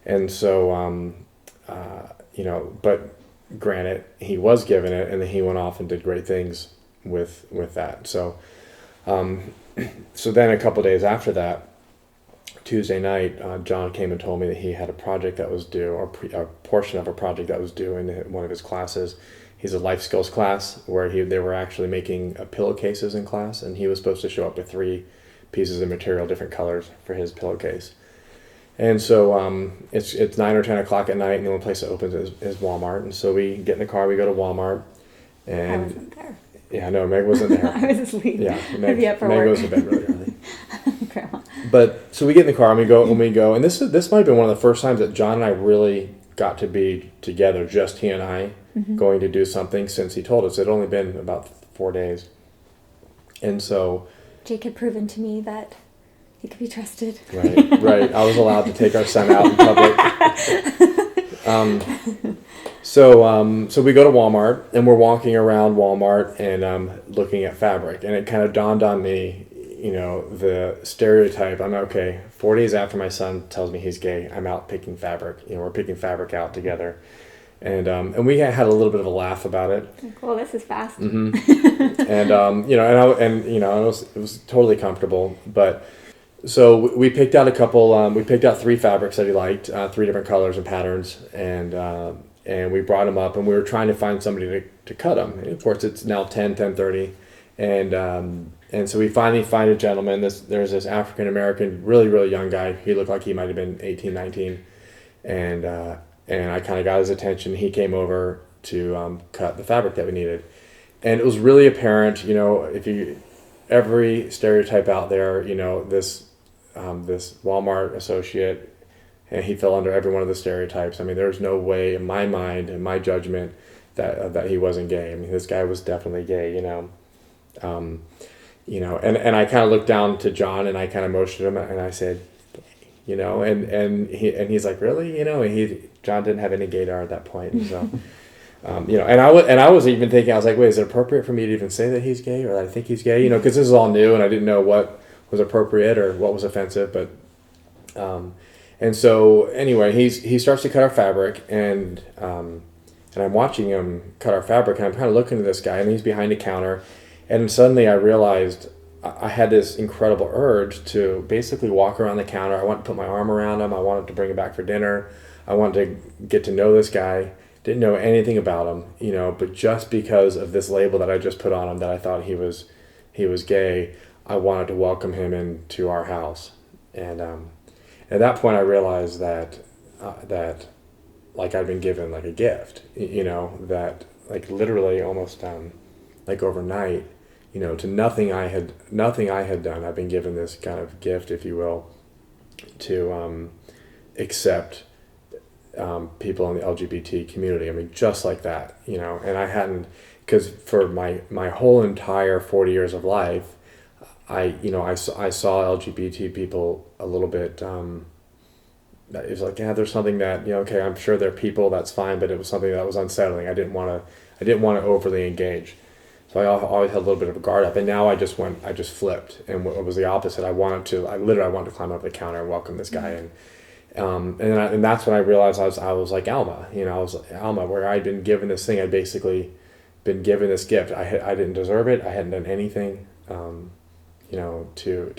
And so, but granted, he was given it, and then he went off and did great things with that. So, so then a couple days after that, Tuesday night, John came and told me that he had a project that was due, or a portion of a project that was due in one of his classes. He's a life skills class where they were actually making pillowcases in class, and he was supposed to show up with 3 pieces of material, different colors, for his pillowcase. And so it's 9 or 10 o'clock at night, and the only place that opens is Walmart. And so we get in the car, we go to Walmart, and I wasn't there. Yeah, no, Meg wasn't there. I was asleep. Yeah, I'd be up for Meg work. goes to bed really early. Grandma. But so we get in the car and we go, and this might have been one of the first times that John and I really got to be together, just he and I, going to do something, since he told us. It had only been about 4 days. And so Jake had proven to me that he could be trusted. Right. I was allowed to take our son out in public. So we go to Walmart, and we're walking around Walmart and looking at fabric, and it kind of dawned on me, the stereotype. I'm okay. 4 days after my son tells me he's gay, I'm out picking fabric. We're picking fabric out together, and we had a little bit of a laugh about it. Like, well, this is fast. And it was totally comfortable. But so we picked out a couple. We picked out 3 fabrics that he liked, 3 different colors and patterns, and we brought them up, and we were trying to find somebody to cut them. And of course, it's now 10:30, and so we finally find a gentleman. There's this African American, really, really young guy. He looked like he might have been 18, 19, and and I kind of got his attention. He came over to cut the fabric that we needed. And it was really apparent, if you, every stereotype out there, this Walmart associate, and he fell under every one of the stereotypes. I mean, there's no way in my mind, in my judgment, that he wasn't gay. I mean, this guy was definitely gay, and I kind of looked down to John, and I kind of motioned him, and I said, and he's like, really, and John didn't have any gaydar at that point, and so. And I was even thinking, I was like, wait, is it appropriate for me to even say that he's gay, or that I think he's gay? Because this is all new, and I didn't know what was appropriate or what was offensive. But, and so anyway, he starts to cut our fabric, and I'm watching him cut our fabric, and I'm kind of looking at this guy, and he's behind a counter, and suddenly I realized I had this incredible urge to basically walk around the counter. I wanted to put my arm around him. I wanted to bring him back for dinner. I wanted to get to know this guy. Didn't know anything about him, but just because of this label that I just put on him, that I thought he was gay, I wanted to welcome him into our house. And at that point, I realized that like I'd been given like a gift, that like literally almost like overnight, to nothing I had done. I've been given this kind of gift, if you will, to accept people in the LGBT community. I mean, just like that, and I hadn't, because for my whole entire 40 years of life, I saw LGBT people a little bit, it was like, yeah, there's something that, okay, I'm sure they're people, that's fine, but it was something that was unsettling. I didn't want to overly engage. So I always had a little bit of a guard up, and now I just flipped, and it was the opposite. I wanted to climb up the counter and welcome this guy, and that's when I realized I was like Alma, I was Alma, where I'd been given this thing. I'd basically been given this gift. I didn't deserve it. I hadn't done anything, to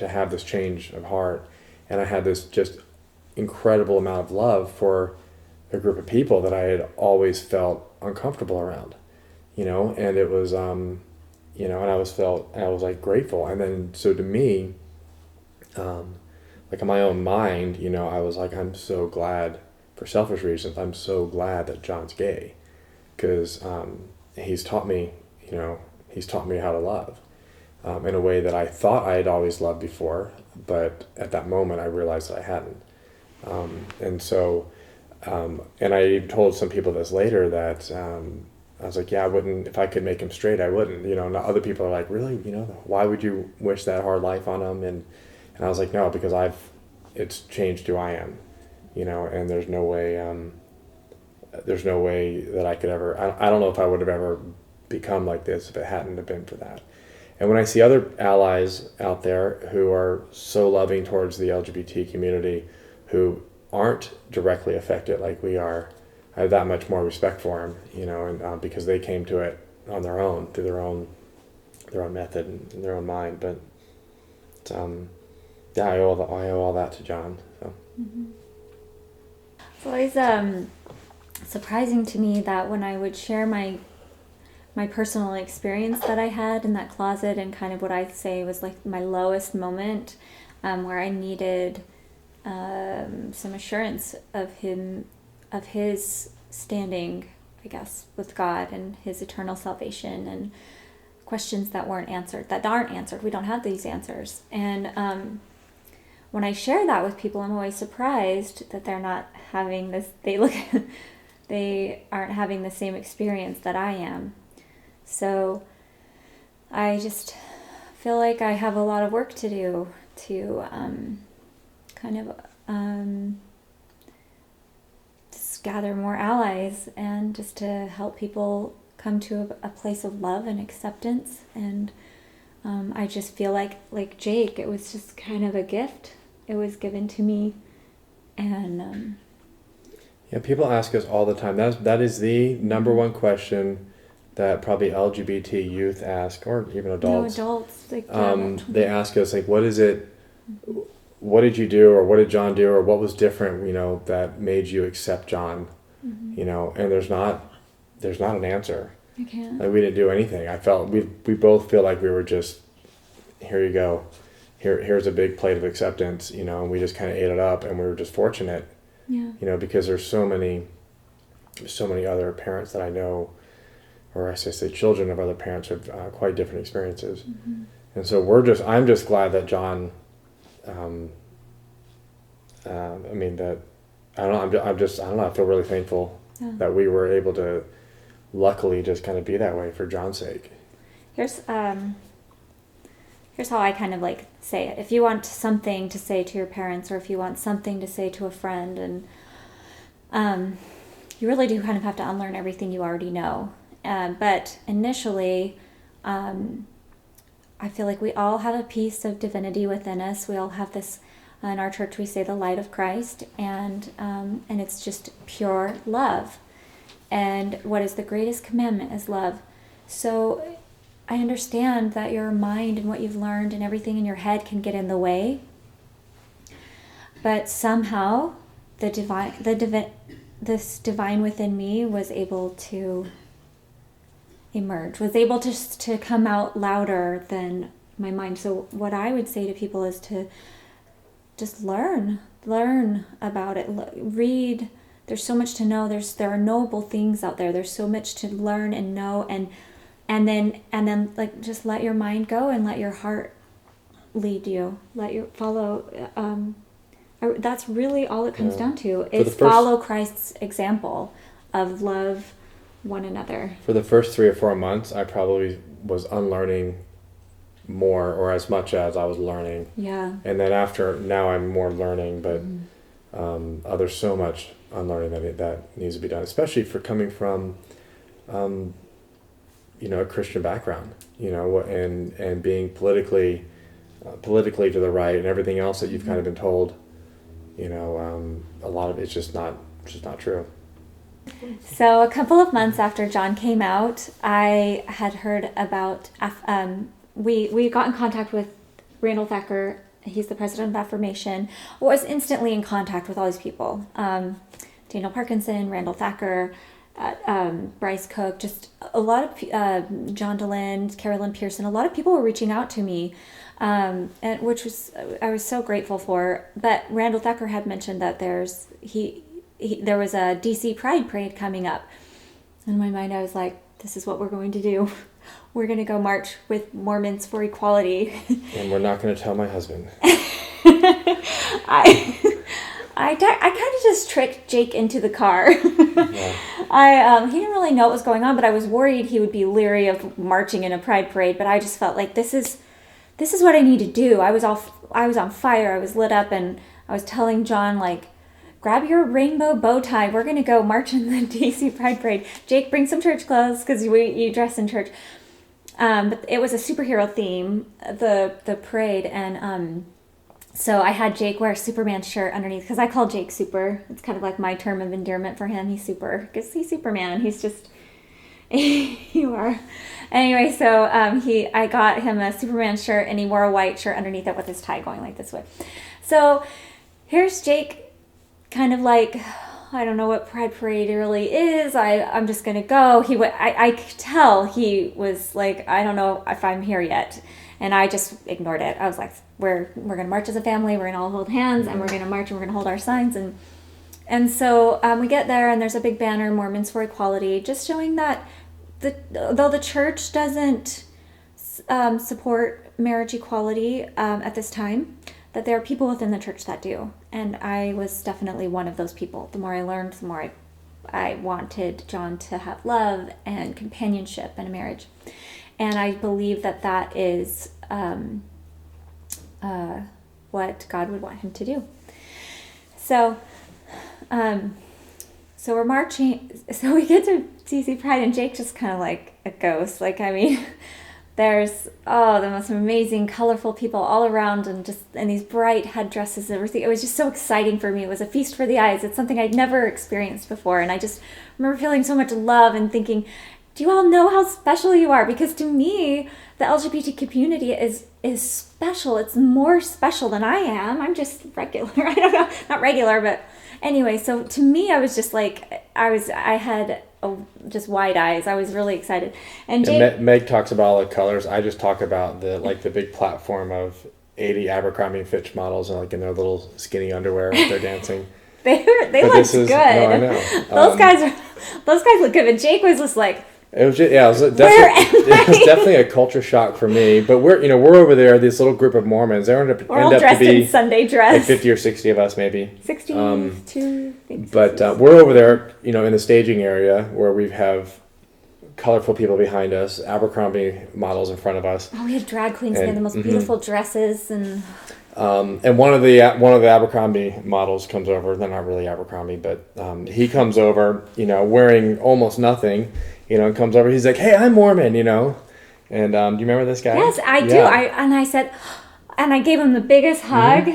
have this change of heart, and I had this just incredible amount of love for a group of people that I had always felt uncomfortable around, and it was, and I was like grateful, and then so to me, like in my own mind, I was like, I'm so glad, for selfish reasons, I'm so glad that John's gay, because he's taught me how to love in a way that I thought I had always loved before, but at that moment I realized that I hadn't. And so, and I told some people this later, that I was like, yeah, I wouldn't, if I could make him straight, I wouldn't, and other people are like, really, why would you wish that hard life on him? And I was like, no, because it's changed who I am, and there's no way that I could ever, I don't know if I would have ever become like this if it hadn't have been for that. And when I see other allies out there who are so loving towards the LGBT community, who aren't directly affected like we are, I have that much more respect for them, and because they came to it on their own, through their own method and their own mind. But yeah, I owe all that to John. So. Mm-hmm. It's always surprising to me that when I would share my personal experience that I had in that closet, and kind of what I say was like my lowest moment, where I needed some assurance of his standing, I guess, with God and his eternal salvation, and questions that aren't answered. We don't have these answers. And when I share that with people, I'm always surprised that they're not having this, they aren't having the same experience that I am. So I just feel like I have a lot of work to do to just gather more allies, and just to help people come to a place of love and acceptance. And I just feel like Jake, it was just kind of a gift. It was given to me, and yeah, people ask us all the time. That is the number one question that probably LGBT youth ask, or even adults. No, adults. They ask us, like, what is it? What did you do, or what did John do, or what was different, that made you accept John? Mm-hmm. And there's not an answer. I can't. Like, we didn't do anything. I felt we both feel like we were just, here you go, here's a big plate of acceptance, and we just kind of ate it up, and we were just fortunate, yeah, because there's so many so many other parents that I know, or I should say children of other parents with quite different experiences. Mm-hmm. And so I'm just glad that John, I don't know, I feel really thankful that we were able to luckily just kind of be that way for John's sake. Here's how I kind of like say it. If you want something to say to your parents, or if you want something to say to a friend, and you really do kind of have to unlearn everything you already know. But initially, I feel like we all have a piece of divinity within us. We all have this. In our church, we say the light of Christ, and it's just pure love. And what is the greatest commandment is love. So I understand that your mind and what you've learned and everything in your head can get in the way. But somehow this divine within me was able to emerge, was able to come out louder than my mind. So what I would say to people is to just learn about it, read. There's so much to know. There are knowable things out there. There's so much to learn and know, and then like just let your mind go and let your heart lead you. Let your follow. That's really all it comes down to. Is follow Christ's example of love one another. For the first 3 or 4 months, I probably was unlearning more or as much as I was learning. Yeah. And then now I'm more learning, but there's so much unlearning that needs to be done, especially for coming from, a Christian background, and being politically to the right and everything else that you've kind of been told, a lot of it's just not true. So a couple of months after John came out, I had heard about, we got in contact with Randall Thacker. He's the president of Affirmation. Was instantly in contact with all these people. Daniel Parkinson, Randall Thacker, Bryce Cook, just a lot of, John DeLand, Carolyn Pearson, a lot of people were reaching out to me, and which I was so grateful for. But Randall Thacker had mentioned that there was a DC Pride Parade coming up. In my mind, I was like, this is what we're going to do. We're going to go march with Mormons for equality. And we're not going to tell my husband. I kind of just tricked Jake into the car. Yeah. He didn't really know what was going on, but I was worried he would be leery of marching in a pride parade. But I just felt like this is what I need to do. I was on fire. I was lit up, and I was telling John, like, grab your rainbow bow tie. We're gonna go march in the DC Pride Parade. Jake, bring some church clothes because you dress in church. But it was a superhero theme, the parade, and so I had Jake wear a Superman shirt underneath because I call Jake Super. It's kind of like my term of endearment for him. He's super because he's Superman. He's just you are. Anyway, so I got him a Superman shirt, and he wore a white shirt underneath it with his tie going like this way. So here's Jake, kind of like, I don't know what Pride Parade really is. I'm just gonna go. I could tell he was like, I don't know if I'm here yet, and I just ignored it. I was like, we're gonna march as a family. We're gonna all hold hands, and we're gonna march, and we're gonna hold our signs, and so we get there, and there's a big banner, Mormons for Equality, just showing that though the church doesn't support marriage equality at this time, that there are people within the church that do. And I was definitely one of those people. The more I learned, the more I wanted John to have love and companionship and a marriage. And I believe that is what God would want him to do. So we're marching. So we get to DC Pride, and Jake just kind of like a ghost. Like, I mean, there's the most amazing, colorful people all around, and these bright headdresses and everything. It was just so exciting for me. It was a feast for the eyes. It's something I'd never experienced before, and I just remember feeling so much love and thinking, do you all know how special you are? Because to me, the LGBT community is special. It's more special than I am. I'm just regular. I don't know, not regular, but anyway. So to me, I was just like, I had just wide eyes. I was really excited. And Jake, Meg talks about all the colors. I just talk about the big platform of 80 Abercrombie & Fitch models, and like in their little skinny underwear with their dancing. They But looked good. no, I know. Those guys look good. But Jake was just like, it was just, yeah, it was where am I? definitely a culture shock for me. But we're over there, this little group of Mormons. They end We're all up to dressed be in Sunday dress. like 50 or 60 of us, maybe. 62. But we're over there, in the staging area where we have colorful people behind us, Abercrombie models in front of us. Oh, we had drag queens. They had the most beautiful dresses and one of the Abercrombie models comes over. They're not really Abercrombie, but he comes over, wearing almost nothing, and comes over. He's like, "Hey, I'm Mormon," And do you remember this guy? Yes, I do. I said, and I gave him the biggest hug,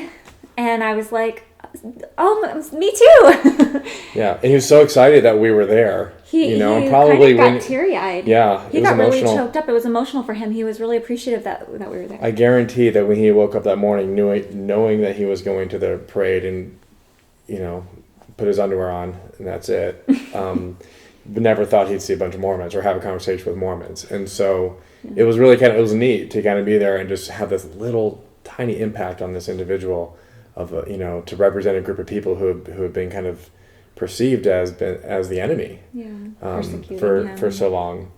and I was like, "Oh, me too." Yeah, and he was so excited that we were there. He probably kind of got teary-eyed. Yeah, he got really choked up. It was emotional for him. He was really appreciative that we were there. I guarantee that when he woke up that morning, knowing that he was going to the parade and, put his underwear on and that's it, never thought he'd see a bunch of Mormons or have a conversation with Mormons. And so it was really it was neat to kind of be there and just have this little tiny impact on this individual of, to represent a group of people who have been kind of perceived as the enemy for so long.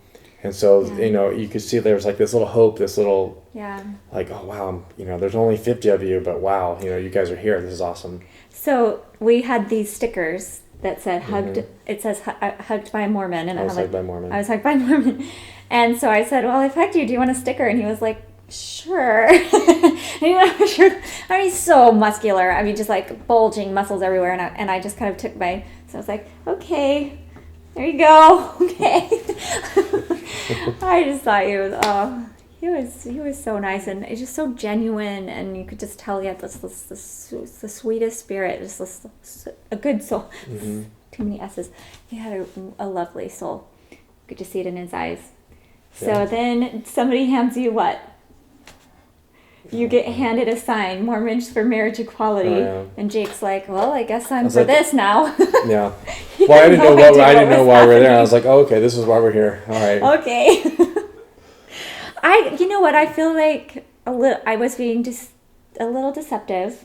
And so, you could see there was like this little hope, this little, like, oh, wow, there's only 50 of you, but wow, you guys are here. This is awesome. So we had these stickers that said hugged. It says hugged by a Mormon. And I was hugged by Mormon. I was hugged by a Mormon. And so I said, well, I hugged you. Do you want a sticker? And he was like, sure. And he's so muscular. I mean, just like bulging muscles everywhere. And I just kind of took so I was like, okay, there you go. Okay. I just thought he was so nice, and it's just so genuine, and you could just tell he had the sweetest spirit, just a good soul. Too many S's. He had a lovely soul. You could just see it in his eyes. So then somebody hands you what? You get handed a sign, Mormons for Marriage Equality, and Jake's like, "Well, I guess I'm for this now." Yeah. Well, I didn't know why we were there. I was like, "Oh, okay, this is why we're here." All right. Okay. You know what? I feel like I was being just a little deceptive.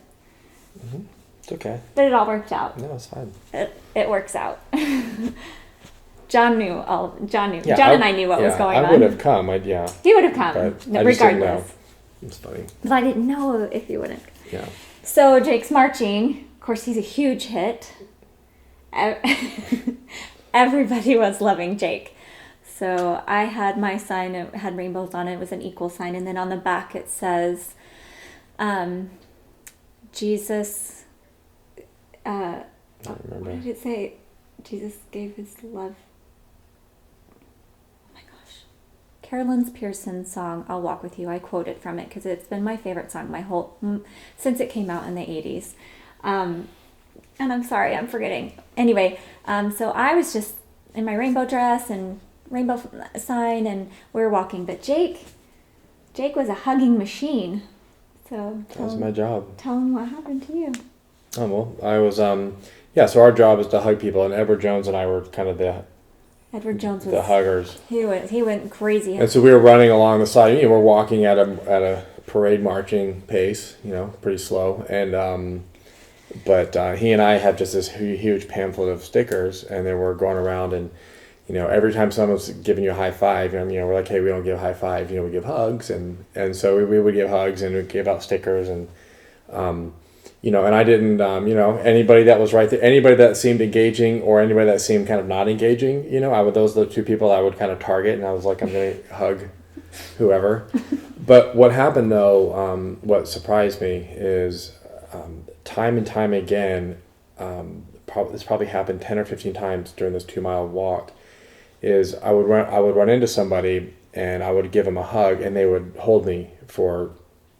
It's okay. But it all worked out. No, it's fine. It works out. John knew. Yeah, John and I knew what was going on. I would have come. He would have come, but I just didn't know. It's funny. But I didn't know if you wouldn't. Yeah. So Jake's marching. Of course, he's a huge hit. Everybody was loving Jake. So I had my sign. It had rainbows on it. It was an equal sign. And then on the back it says, Jesus. I don't remember. What did it say? Jesus gave his love. Carolyn Pearson's song, I'll Walk With You. I quoted from it because it's been my favorite song since it came out in the 80s. And I'm sorry, I'm forgetting. Anyway, so I was just in my rainbow dress and rainbow sign, and we were walking. But Jake was a hugging machine. So that was my job. Tell him what happened to you. Oh, well, I was, so our job is to hug people, and Edward Jones and I were kind of Edward Jones was the huggers. He went crazy. And so we were running along the side. We're walking at a parade marching pace. Pretty slow. And but he and I had just this huge pamphlet of stickers, and then we're going around, and every time someone's giving you a high five, we're like, hey, we don't give high five. We give hugs, and so we would give hugs, and we gave out stickers, and and I didn't, anybody that was right there, anybody that seemed engaging or anybody that seemed kind of not engaging, those are the two people I would kind of target, and I was like, I'm going to hug whoever. But what happened though, what surprised me is time and time again, this probably happened 10 or 15 times during this 2-mile walk, is I would run into somebody and I would give them a hug, and they would hold me for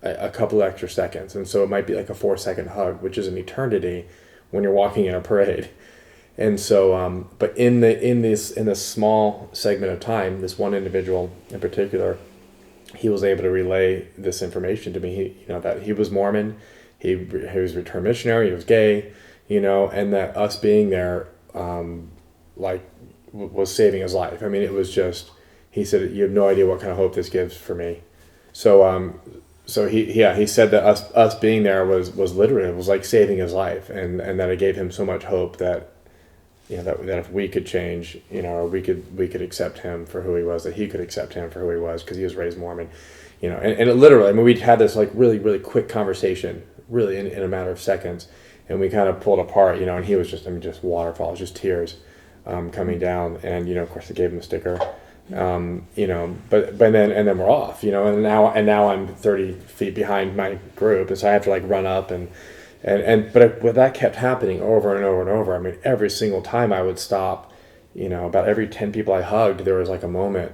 a couple extra seconds, and so it might be like a 4-second hug, which is an eternity when you're walking in a parade. And so but in this small segment of time, this one individual in particular, he was able to relay this information to me. That he was Mormon, he was a returned missionary, he was gay, and that us being there was saving his life. I mean, it was just, he said, you have no idea what kind of hope this gives for me. So he said that us being there was literally, it was like saving his life, and that it gave him so much hope that, that if we could change, or we could accept him for who he was, that he could accept him for who he was, because he was raised Mormon, and it literally, I mean, we had this like really, really quick conversation, really in a matter of seconds, and we kind of pulled apart, and he was just waterfalls, just tears coming down, and of course I gave him a sticker. But then we're off, and now I'm 30 feet behind my group, and so I have to like run up but that kept happening over and over and over. I mean, every single time I would stop, about every 10 people I hugged, there was like a moment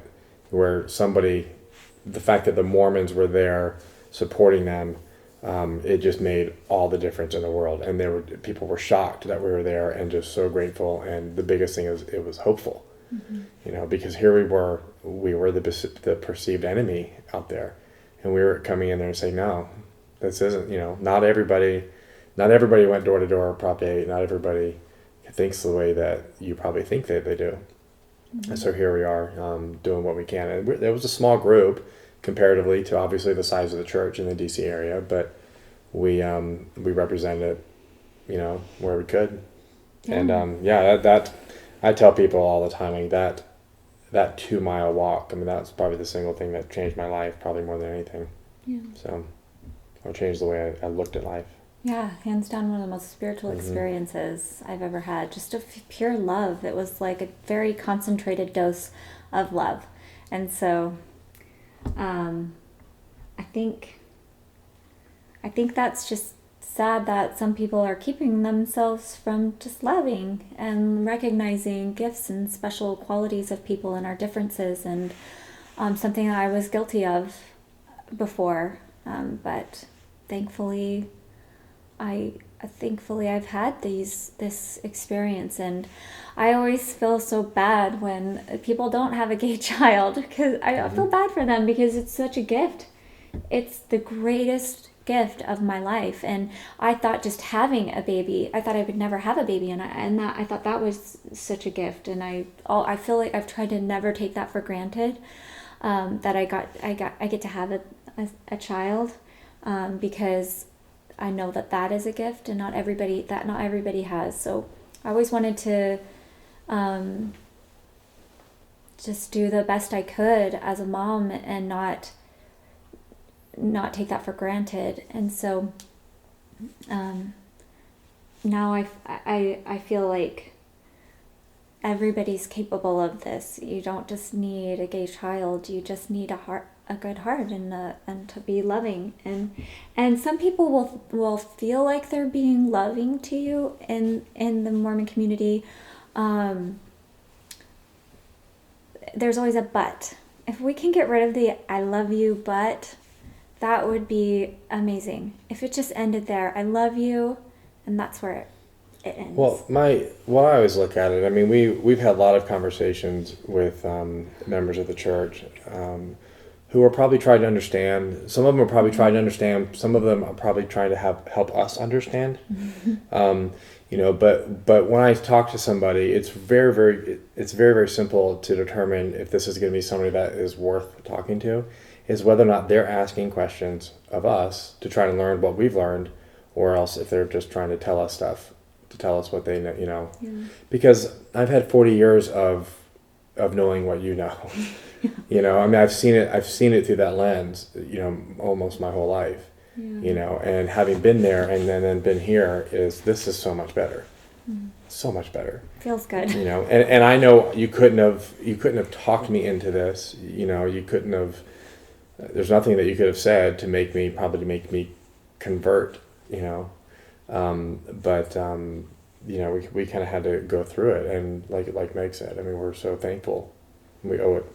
where the fact that the Mormons were there supporting them, it just made all the difference in the world. And people were shocked that we were there and just so grateful. And the biggest thing is it was hopeful. Mm-hmm. Because here we were the perceived enemy out there, and we were coming in there and saying, no, this isn't, not everybody went door to door Prop 8, not everybody thinks the way that you probably think that they do. Mm-hmm. And so here we are, doing what we can. And there was a small group comparatively to obviously the size of the church in the DC area, but we represented it, where we could. Yeah. And that I tell people all the time, like that 2 mile walk, I mean, that's probably the single thing that changed my life, probably more than anything. Yeah. So, or changed the way I looked at life. Yeah, hands down one of the most spiritual experiences I've ever had. Just pure love. It was like a very concentrated dose of love. And so, I think that's just sad that some people are keeping themselves from just loving and recognizing gifts and special qualities of people and our differences, and something that I was guilty of before, but thankfully I've had this experience, and I always feel so bad when people don't have a gay child, because I feel bad for them, because it's such a gift. It's the greatest gift of my life, and I thought just having a baby, I thought I would never have a baby, and I thought that was such a gift, and I feel like I've tried to never take that for granted, that I get to have a child, because I know that is a gift, and not everybody has. So I always wanted to just do the best I could as a mom and not take that for granted. And so now I feel like everybody's capable of this. You don't just need a gay child, you just need a good heart and to be loving, and some people will feel like they're being loving to you in the Mormon community. There's always a but. If we can get rid of the I love you but, that would be amazing. If it just ended there, I love you, and that's where it ends. Well, what I always look at it, I mean, we've had a lot of conversations with members of the church who are probably trying to understand. Some of them are probably trying to understand. Some of them are probably trying to help us understand. But when I talk to somebody, it's very, very simple to determine if this is going to be somebody that is worth talking to, is whether or not they're asking questions of us to try to learn what we've learned, or else if they're just trying to tell us stuff, to tell us what they know, Yeah. Because I've had 40 years of knowing what you know. I mean, I've seen it through that lens, almost my whole life. Yeah. And having been there and then been here, this is so much better. So much better. Feels good. And I know you couldn't have talked me into this. You couldn't have. There's nothing that you could have said to make me convert. But we kind of had to go through it, and like Meg said, I mean, we're so thankful. We owe it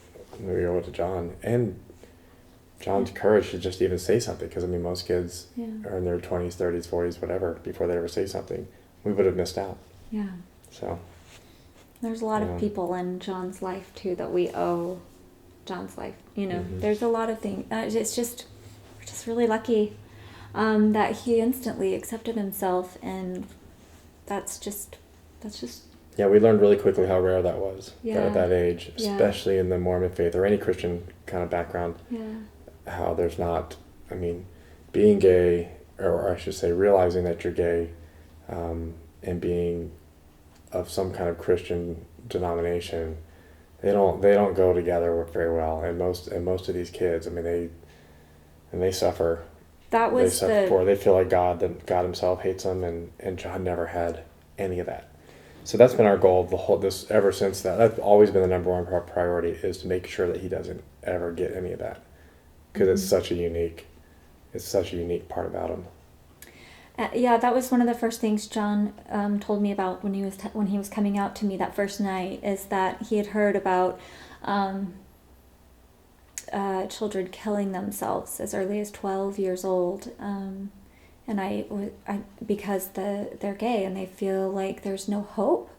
to John and John's courage to just even say something, because I mean, most kids are in their 20s, 30s, 40s, whatever, before they ever say something. We would have missed out. Yeah. So there's a lot of people in John's life too that we owe John's life. There's a lot of things. We're just really lucky that he instantly accepted himself, and that's just. Yeah, we learned really quickly how rare that was at that age, especially in the Mormon faith or any Christian kind of background. Yeah. How there's not I mean, being gay, or I should say realizing that you're gay, and being of some kind of Christian denomination, they don't go together very well. And most of these kids, I mean, they suffer. That was They feel like God himself hates them, and John never had any of that. So that's been our goal ever since that. That's always been the number one priority, is to make sure that he doesn't ever get any of that, because it's such a unique part about him. Yeah, that was one of the first things John told me about when he was coming out to me that first night, is that he had heard about children killing themselves as early as 12 years old, and because they're gay and they feel like there's no hope.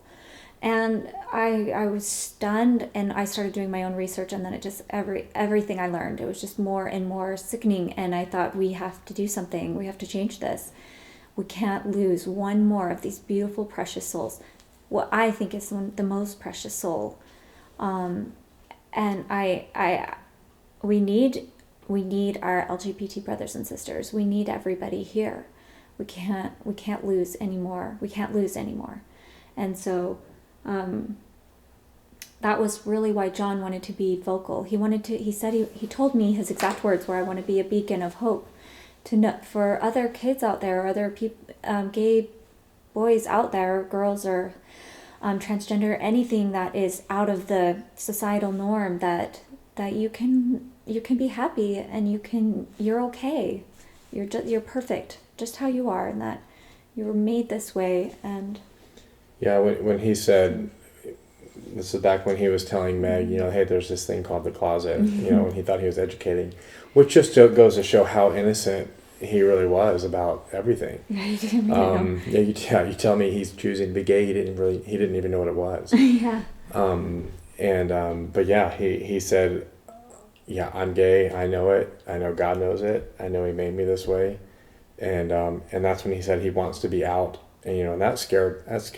And I was stunned, and I started doing my own research, and then it just everything I learned, it was just more and more sickening. And I thought, we have to do something. We have to change this. We can't lose one more of these beautiful, precious souls. What I think is the most precious soul. And we need our LGBT brothers and sisters. We need everybody here. We can't lose anymore. We can't lose anymore. And so that was really why John wanted to be vocal. He told me his exact words were, "I want to be a beacon of hope for other kids out there, other gay boys out there, girls, or transgender, anything that is out of the societal norm, that you can be happy, and you're okay. You're perfect just how you are, and that you were made this way." And yeah, when he said, this is back when he was telling Meg, hey, there's this thing called the closet, when he thought he was educating, which just goes to show how innocent he really was about everything. Yeah, he didn't know. You tell me he's choosing to be gay. He didn't even know what it was. Yeah. But yeah, he said, yeah, I'm gay. I know it. I know God knows it. I know he made me this way. And that's when he said he wants to be out. And that scared us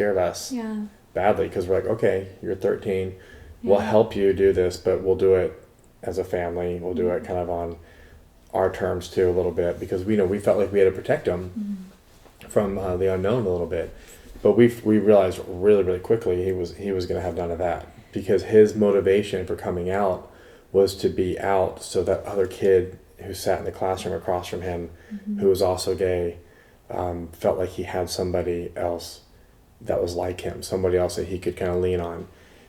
badly, because we're like, okay, you're 13. We'll help you do this, but we'll do it as a family. We'll do it kind of on our terms too, a little bit, because we felt like we had to protect him from the unknown a little bit. But we realized really, really quickly he was going to have none of that, because his motivation for coming out was to be out so that other kid who sat in the classroom across from him, who was also gay, felt like he had somebody else that was like him, somebody else that he could kind of lean on.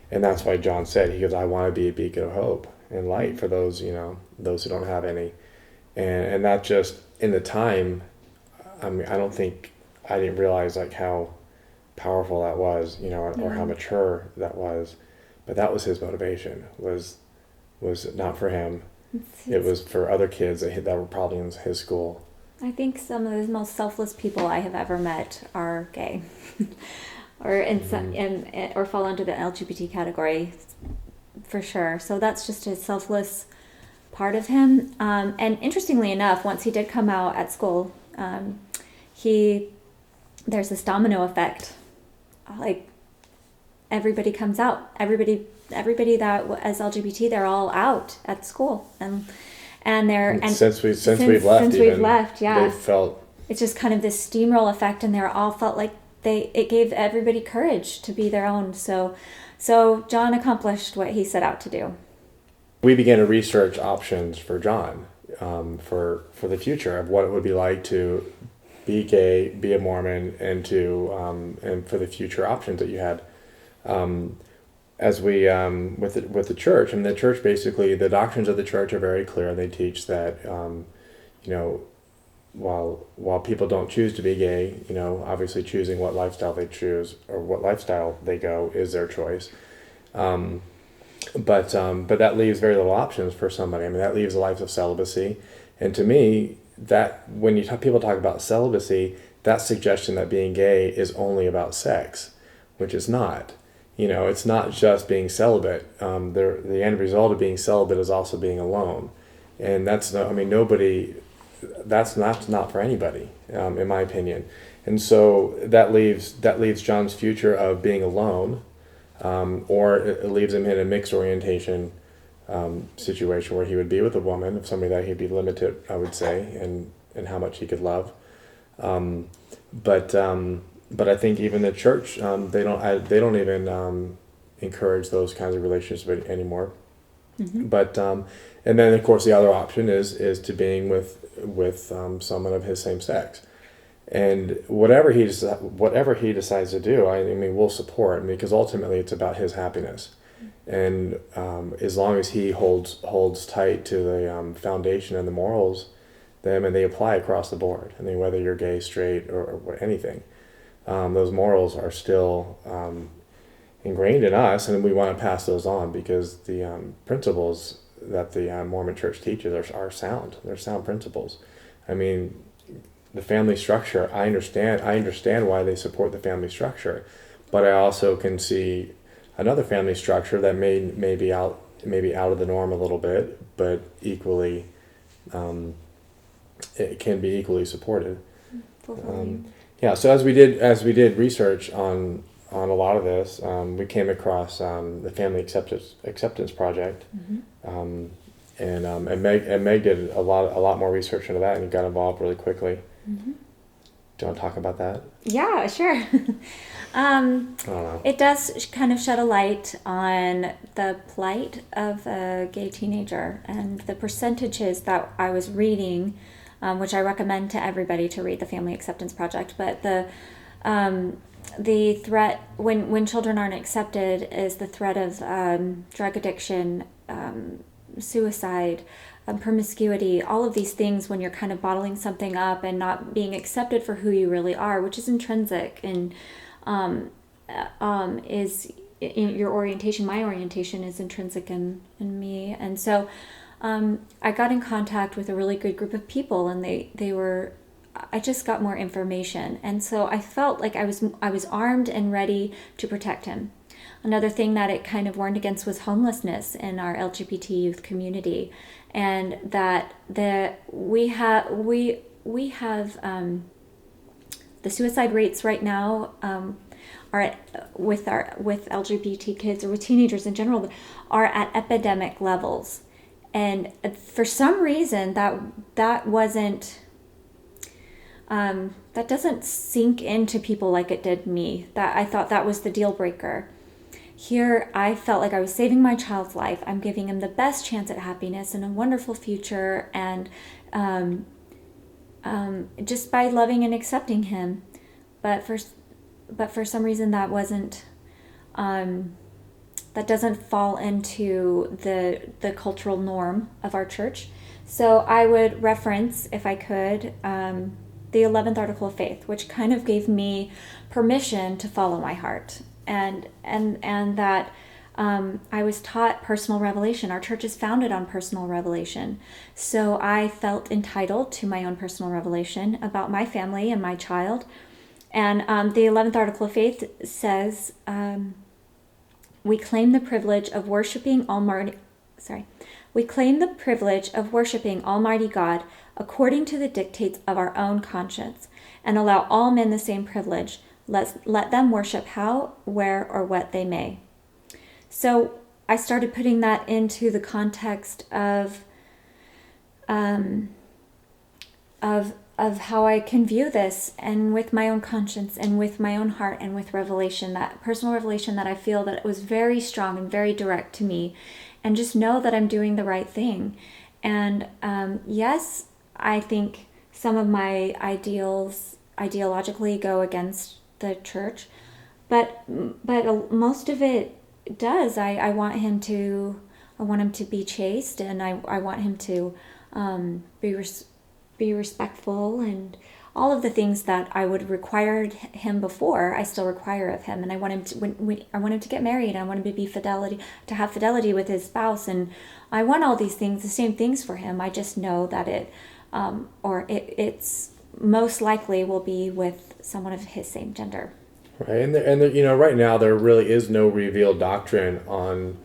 And that's why John said, he goes, I want to be a beacon of hope and light for those, those who don't have any. And that just, in the time, I mean, I didn't realize like how powerful that was, or how mature that was. But that was his motivation, was not for him. It was for other kids that were probably in his school. I think some of the most selfless people I have ever met are gay, or fall into the LGBT category, for sure. So that's just a selfless part of him. And interestingly enough, once he did come out at school, there's this domino effect. Like, everybody comes out. Everybody that as LGBT, they're all out at school, and since we've left, yeah, they felt it's just kind of this steamroll effect, and they're all felt like it gave everybody courage to be their own. So John accomplished what he set out to do. We began to research options for John, for the future of what it would be like to be gay, be a Mormon, and and for the future options that you had. As we with the church, and the church, basically the doctrines of the church are very clear. They teach that while people don't choose to be gay, obviously choosing what lifestyle they choose or what lifestyle they go is their choice. But that leaves very little options for somebody. I mean, that leaves a life of celibacy. And to me, that when people talk about celibacy, that suggestion that being gay is only about sex, which is not. It's not just being celibate. The end result of being celibate is also being alone, and that's not for anybody, in my opinion. And so that leaves John's future of being alone, or it leaves him in a mixed orientation situation where he would be with a woman, of somebody that he'd be limited, I would say, in how much he could love. But I think even the church, they don't even encourage those kinds of relationships anymore. Mm-hmm. But and then of course the other option is to being with someone of his same sex, and whatever he decides to do, I mean we'll support, because ultimately it's about his happiness, and as long as he holds tight to the foundation and the morals, then and they apply across the board. I mean, whether you're gay, straight, or anything, those morals are still ingrained in us, and we want to pass those on, because the principles that the Mormon Church teaches are sound. They're sound principles. I mean, the family structure, I understand why they support the family structure, but I also can see another family structure that may be out of the norm a little bit, but equally it can be equally supported. Yeah, so as we did research on a lot of this, we came across the Family Acceptance Project, Mm-hmm. And Meg did a lot more research into that and got involved really quickly. Mm-hmm. Do you want to talk about that? Yeah, sure. I don't know. It does kind of shed a light on the plight of a gay teenager, and the percentages that I was reading, which I recommend to everybody to read the Family Acceptance Project. But the threat when children aren't accepted is the threat of drug addiction, suicide, promiscuity, all of these things when you're kind of bottling something up and not being accepted for who you really are, which is intrinsic and is in your orientation. My orientation is intrinsic in me. And so I got in contact with a really good group of people, and I just got more information. And so I felt like I was armed and ready to protect him. Another thing that it kind of warned against was homelessness in our LGBT youth community, and that we have the suicide rates right now are with LGBT kids, or with teenagers in general, are at epidemic levels. And for some reason that wasn't that doesn't sink into people like it did me. That I thought that was the deal breaker. Here, I felt like I was saving my child's life. I'm giving him the best chance at happiness and a wonderful future, and just by loving and accepting him. But for some reason, that wasn't. That doesn't fall into the cultural norm of our church. So I would reference, if I could, the 11th Article of Faith, which kind of gave me permission to follow my heart. And that I was taught personal revelation. Our church is founded on personal revelation. So I felt entitled to my own personal revelation about my family and my child. And the 11th Article of Faith says, we claim the privilege of worshiping Almighty God according to the dictates of our own conscience, and allow all men the same privilege. Let them worship how, where, or what they may. So I started putting that into the context of how I can view this, and with my own conscience and with my own heart and with revelation, that personal revelation that I feel that it was very strong and very direct to me, and just know that I'm doing the right thing. And yes, I think some of my ideals ideologically go against the church, but most of it does. I want him to be chaste, and I want him to be respectful, and all of the things that I would require him before, I still require of him. And I want him to I want him to get married. I want him to have fidelity with his spouse, and I want all these things, the same things for him. I just know that it's most likely will be with someone of his same gender. Right, and right now there really is no revealed doctrine on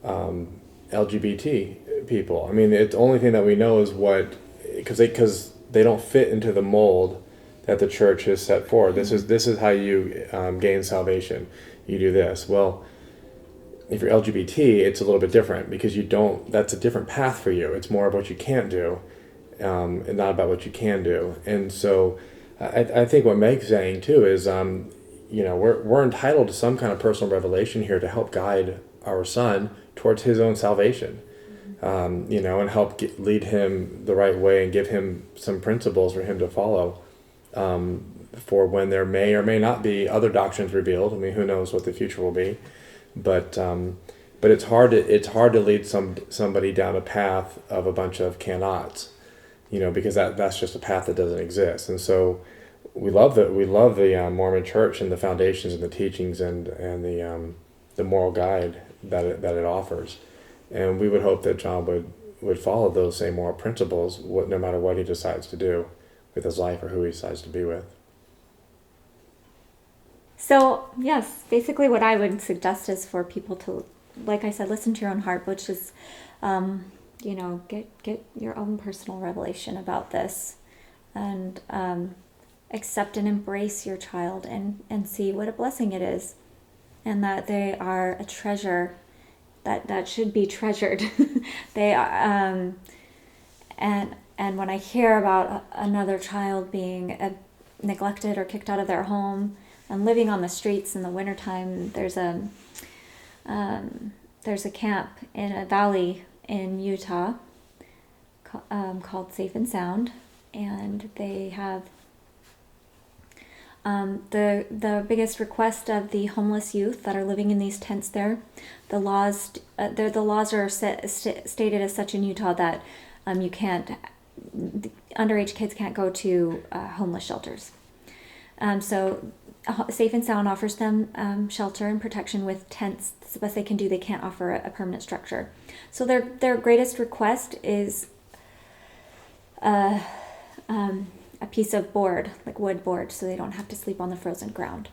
LGBT people. I mean, the only thing that we know is because they don't fit into the mold that the church has set forward. This is how you gain salvation. You do this. Well, if you're LGBT, it's a little bit different because that's a different path for you. It's more of what you can't do, and not about what you can do. And so I think what Meg's saying too is, we're entitled to some kind of personal revelation here to help guide our son towards his own salvation, and help lead him the right way and give him some principles for him to follow, for when there may or may not be other doctrines revealed. I mean, who knows what the future will be, but it's hard to lead somebody down a path of a bunch of cannots, because that's just a path that doesn't exist. And so we love the Mormon Church and the foundations and the teachings and the moral guide that it offers, and we would hope that John would follow those same moral principles, no matter what he decides to do with his life or who he decides to be with. So yes, basically what I would suggest is for people to, like I said, listen to your own heart, which is, get your own personal revelation about this, and accept and embrace your child and see what a blessing it is, and that they are a treasure that should be treasured. They are, and when I hear about another child being neglected or kicked out of their home and living on the streets in the wintertime, there's a camp in a valley in Utah called Safe and Sound, and they have the biggest request of the homeless youth that are living in these tents there. The laws are stated as such in Utah that underage kids can't go to homeless shelters. So Safe and Sound offers them shelter and protection with tents. It's the best they can do. They can't offer a permanent structure. So their greatest request is a piece of board, like wood board, so they don't have to sleep on the frozen ground.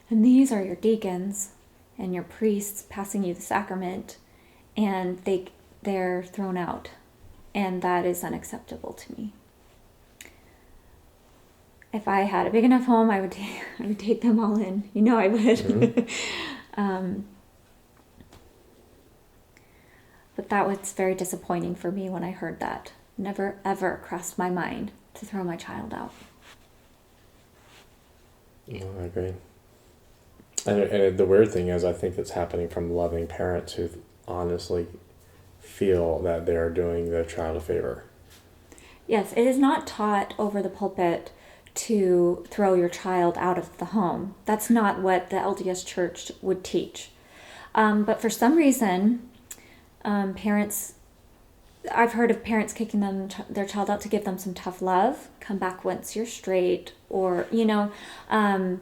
And these are your deacons and your priests passing you the sacrament, and they're thrown out, and that is unacceptable to me. If I had a big enough home, I would take them all in. I would. Mm-hmm. But that was very disappointing for me when I heard that. Never ever crossed my mind to throw my child out. No, I agree. And the weird thing is, I think it's happening from loving parents who honestly feel that they're doing their child a favor. Yes, it is not taught over the pulpit to throw your child out of the home. That's not what the LDS Church would teach. But for some reason, parents, I've heard of parents kicking their child out to give them some tough love, come back once you're straight, or, and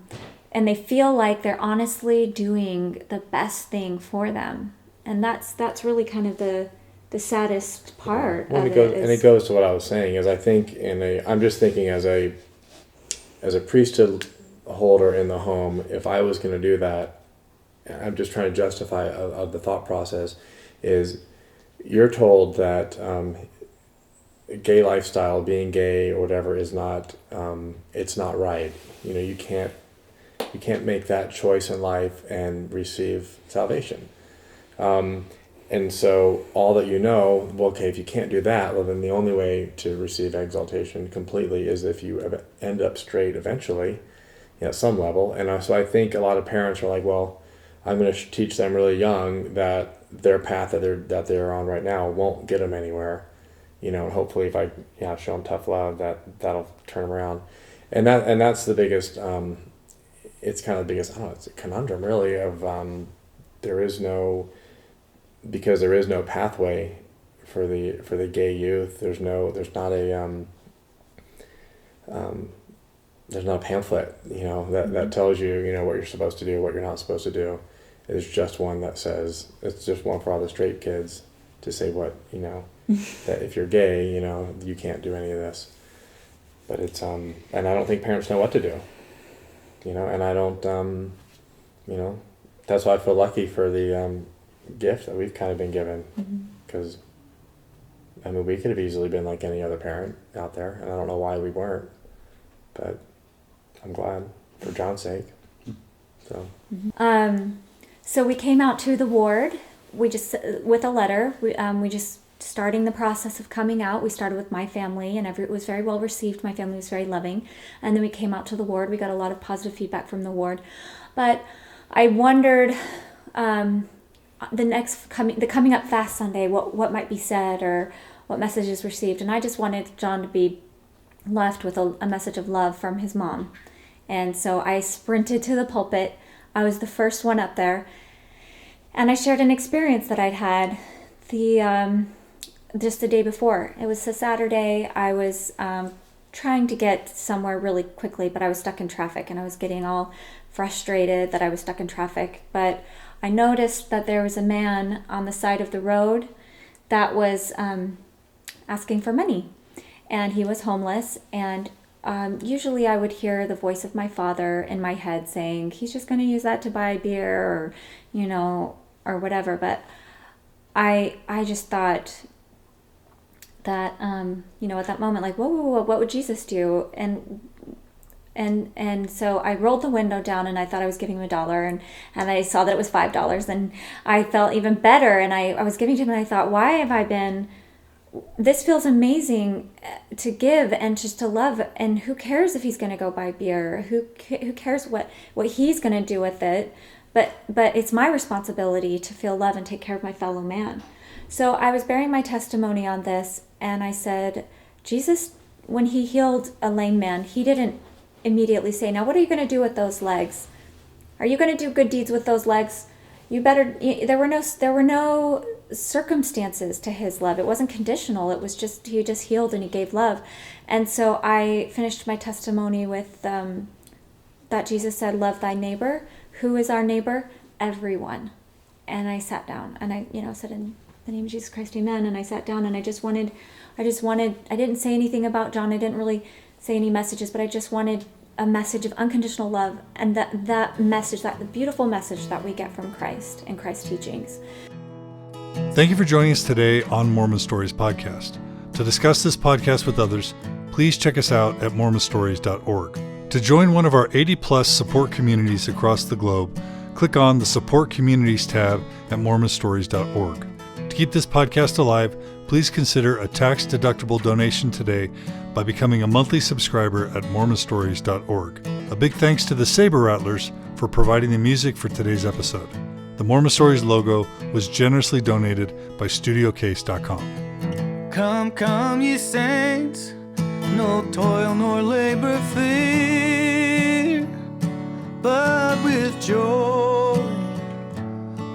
they feel like they're honestly doing the best thing for them. And that's really kind of the saddest part of it. And it goes to what I was saying, is I think I'm just thinking as a priesthood holder in the home, if I was going to do that, I'm just trying to justify of the thought process, is you're told that gay lifestyle, being gay or whatever, is not, it's not right. You can't make that choice in life and receive salvation. And so all that if you can't do that, well, then the only way to receive exaltation completely is if you end up straight eventually, at some level. And so I think a lot of parents are like, well, I'm going to teach them really young that their path that they're on right now won't get them anywhere. Hopefully if I show them tough love, that'll turn them around. And that's the biggest, it's kind of the biggest, it's a conundrum really of, because there is no pathway for the gay youth. There's not a pamphlet, that tells you, what you're supposed to do, what you're not supposed to do. There's just one that says, it's just one for all the straight kids to say what, that if you're gay, you can't do any of this. But it's, and I don't think parents know what to do, and I don't, that's why I feel lucky for the, gift that we've kind of been given, because we could have easily been like any other parent out there, and I don't know why we weren't, but I'm glad for John's sake So. So we came out to the ward. We just, with a letter, we just starting the process of coming out. We started with my family, and it was very well received. My family was very loving. And then we came out to the ward. We got a lot of positive feedback from the ward. But I wondered, the coming up fast Sunday, what might be said or what messages received. And I just wanted John to be left with a message of love from his mom. And so I sprinted to the pulpit. I was the first one up there. And I shared an experience that I'd had just the day before. It was a Saturday. I was trying to get somewhere really quickly, but I was stuck in traffic, and I was getting all frustrated that I was stuck in traffic. But I noticed that there was a man on the side of the road that was asking for money, and he was homeless. And usually I would hear the voice of my father in my head saying, he's just going to use that to buy beer, or or whatever. But I just thought that at that moment, like, whoa, what would Jesus do? And so I rolled the window down, and I thought I was giving him $1, and I saw that it was $5, and I felt even better, and I was giving to him, and I thought, why have I been, this feels amazing to give and just to love, and who cares if he's going to go buy beer, who cares what he's going to do with it, but it's my responsibility to feel love and take care of my fellow man. So I was bearing my testimony on this, and I said, Jesus, when he healed a lame man, he didn't immediately say, now what are you going to do with those legs? Are you going to do good deeds with those legs? There were no circumstances to his love. It wasn't conditional. It was just, he just healed and he gave love. And so I finished my testimony with that Jesus said, love thy neighbor. Who is our neighbor? Everyone. And I sat down, and I said, in the name of Jesus Christ, amen. And I sat down, and I didn't say anything about John. I didn't really say any messages, but I just wanted a message of unconditional love, and that message, the beautiful message that we get from Christ and Christ's teachings. Thank you for joining us today on Mormon Stories Podcast. To discuss this podcast with others, please check us out at mormonstories.org. To join one of our 80-plus support communities across the globe, click on the Support Communities tab at mormonstories.org. To keep this podcast alive, please consider a tax-deductible donation today by becoming a monthly subscriber at mormonstories.org. A big thanks to the Saber Rattlers for providing the music for today's episode. The Mormon Stories logo was generously donated by StudioCase.com. Come, ye saints, no toil nor labor fear, but with joy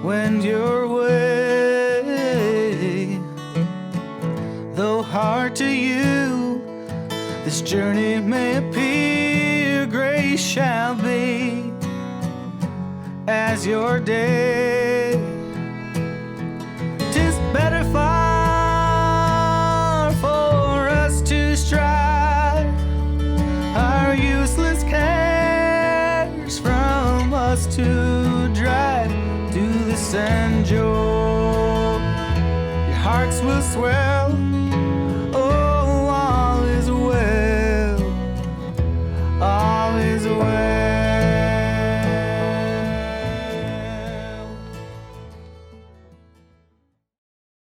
wend your way. Though hard to you this journey may appear, grace shall be as your day. 'Tis better far for us to strive our useless cares from us to drive to the sand joy. Your hearts will swell